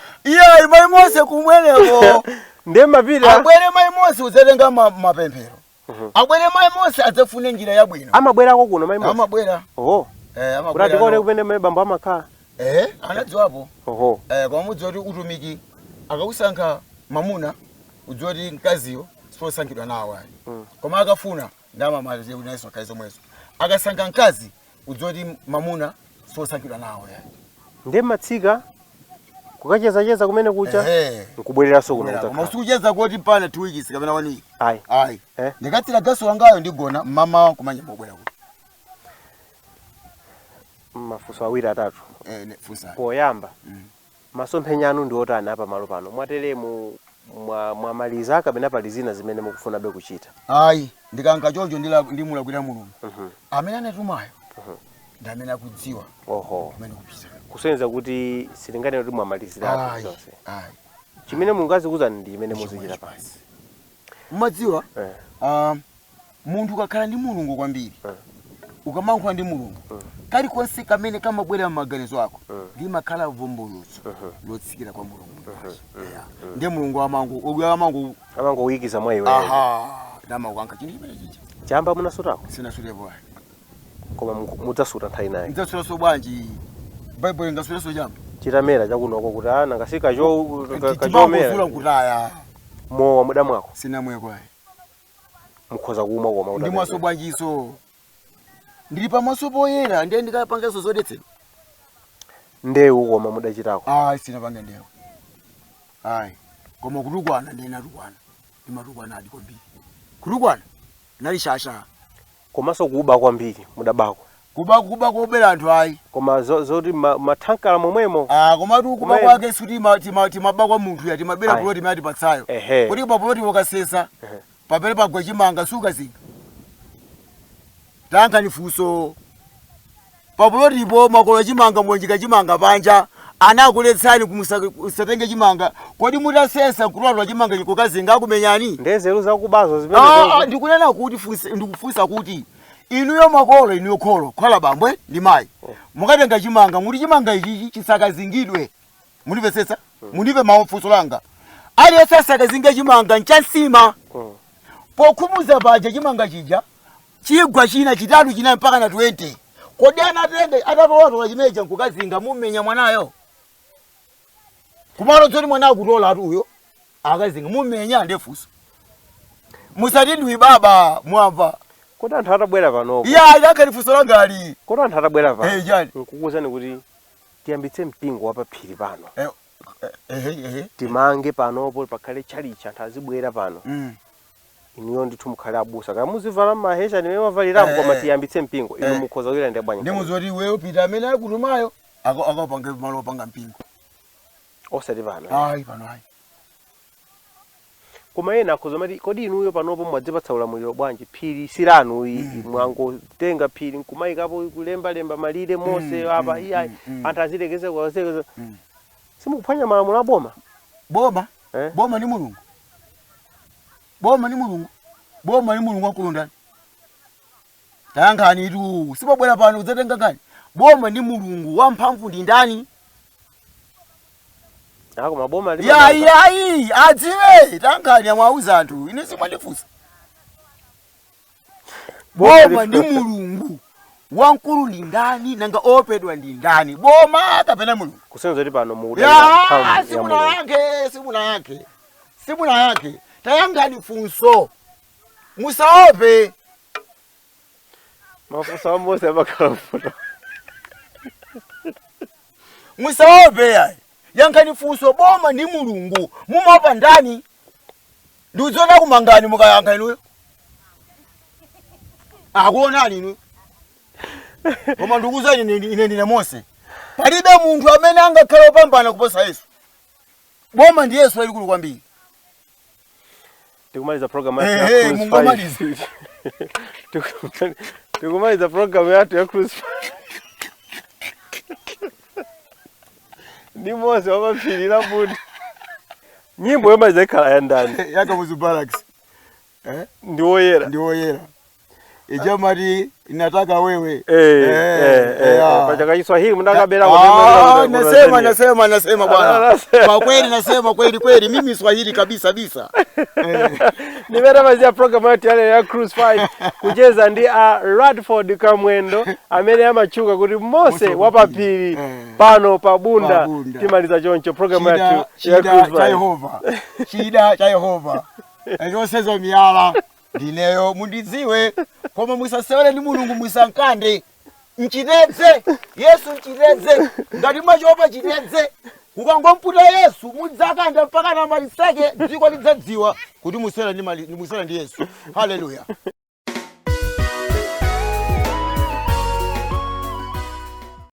mayi Mose kumweneko ndiye mapita abwere mayi Mose uzatenga mapemphero abwere mayi Mose adzafune njira yabwino amabwerako kuno mayi Mose amabwera kuti tikaone kumene bambo amakhala anadziwapo koma mudziwa kuti utumiki akausankha mamuna udziwa kuti mkaziyo siposankhidwa nawo koma akafuna ndamamaze kuti nayeso akhaye zomwezo akasankha mkazi udziwa kuti mamuna siposankhidwa nawo ndiye matsika kukacheza kumene kucha nkubwereranso kuno koma usikucheza kuti pana 2 weeks kapena 1 week ayi ndikatsira gasi wangayo ndigona mama kumanya mbobwera kuti mafunso awiri atatu funsa poyamba masomphenya anu ndi otani apa malo pano mwateremu mwamaliza kapena pali zina zimene mukufuna be kuchita ndikanka choncho ndimulakwira mulungu amene anatumayo ndi amene akudziwa kumene kupita kusonyeza kuti sitingane kuti mwamalizira zonse chimene mulungu azikuzani ndi imene muzichita pasi mumadziwa munthu ukakhala ndi mulungu kwambiri ukamayankhula ndi mulungu kali konse kamene kamabwera m'maganizo ako limakhala vumbulutso lotsikira kwa Mulungu. Ndiye Mulungu amangu uyikiza mwa iwe. Namakuyankha chinthu chimene chicha. Chamba munasutako? Sinasutepo. Koma mudzasuta nthawi nayi. Mudzasutanso bwanji? Bible ingasutanso chamba. Chitamera chakunoko kuti ngasika kachomera. kachomera. Kutaya. Mowa muda mwako. Sina mweko ayi. Mukhoza kuuma koma ndi mwaso bwanjiso. Ndili pamaso poyera ndiye ndikapangeso zodetsedwa. Ndewu koma mudachitako. Sina pange ndewu. Koma kutukwana ndiye natukwana. Ndimatukwana adi kwambiri. Kutukwana nali shasha. Komanso kuba kwambiri mudabako. Kuba kobera anthu ayi. Koma zoti mathankala momwemo. Koma tu kuba kwake suti timaba kwa munthu ya timabera ploti mati patsayo. Kuti pa ploti wokasesa. Papere pagwa chimanga sukazinga. Tanka nifuso. Pa ploti ipo makolo chimanga mwenjika chimanga panja. Anakuletsani kumusatenge chimanga. Kodi mutasesa kulwalwa chimanga chikokazinga akumenyani? Ndezeru zakubazo zimene. Ndikunena kuti ndikufunsa kuti inuyo makolo inuyo kholo khala bambwe ndi mayi. Mukatenga chimanga muri chimanga ichi chisakazingidwe. Munipesesa? Munipe mafunso langa. Ali osasakazinga chimanga nchansima. Pokhumuza paja chimanga chija chigwa china chitatu china mpaka na 20. Kodi anatenge atatola chimeja nkukazinga mumenya mwanayo. Kumalo tsoni mwana akutola atu uyo akazinga mumenya ndefuso. Musati ndi baba mwamva. Kodi anthu atabwera panopo. Yakali fuso langa ali. Kodi anthu atabwera pano. Jani. Nkukuzani kuti tiyambitse mpingo wapa Phiri pano. Timange panopo pakhale chalicha anthu azibwera pano. Iniyo ndithu mukhale abusa. Kaya muzivala mahesha nimene mavalirapo koma tiyambitse mpingo. Inu mukhoza wira ndi bwanyi. Ndimuzoti wewe pita amene akutumayo akapange malo panga mpingo. Osati pano. Pano. Koma yena akhoza mati kodi inuyo panopo mwadzipatsa ulamuliro bwanji Phiri silanu mwango tenga Phiri nkumayikapo kulemba malire Mose apa anthu azitekeze kwasekeza. Simukuphwanya malamulo aboma. Boma? Boma ni Mulungu. Boma ni Mulungu wakulondani. Tayangani tu sipabwera pano udzatenga ngani. Boma ni Mulungu wamphamvu ndi ndani? Koma boma ali. Adziwe tangani amwauza anthu ine simwandifusa. Boma ni Mulungu wankulu ndi ndani nanga opedwa ndi ndani. Boma kapena Mulungu. Kusenza kuti pano muudala simuna yake. Tayangani funso. Musaope. Mafusa wa Mose abakalafuta. Musaope yayi. Yankani funso boma ni Mulungu. Mumapa ndani. Nduzona kumangani mukayanka inuyo. Akuonani inuyo. Koma ndukuzani ine ndine Mose. Palibe munthu amene angakhala opambana kuposa Yesu. Boma ndi Yesu ali kulu kwambiri. Tikumaliza program yatu ya Cruise. Tikumaliza program yatu ya Cruise. Ni Mose wapa Phiri la Bunda. Nyimbo yomaliza ikhala ya ndani. Yakamuzu Barracks. Ndiokwatila. Ijamari inataka wewe. Pachaka Kiswahili mndakabela nasema bwana. Kwa kweli nasema kweli mimi Swahili kabisa. Nimera mazia program yetu ya Cruise 5 kucheza ndi Radford Kamwendo amene amachuka kuti Mose wapa Phiri pano pa Bunda. Timaliza choncho program yetu ya Cruise 5. Chida cha Yehova. Ejosezo miyala. Ndineyo mundidziwe koma musasewere ni Mulungu musankande nchidedze Yesu nchidedze ngati machopa chidedze ukangomputa Yesu mudzakanda mpaka na maliseke dziko lidzadziwa kuti musera ndi Yesu. Haleluya.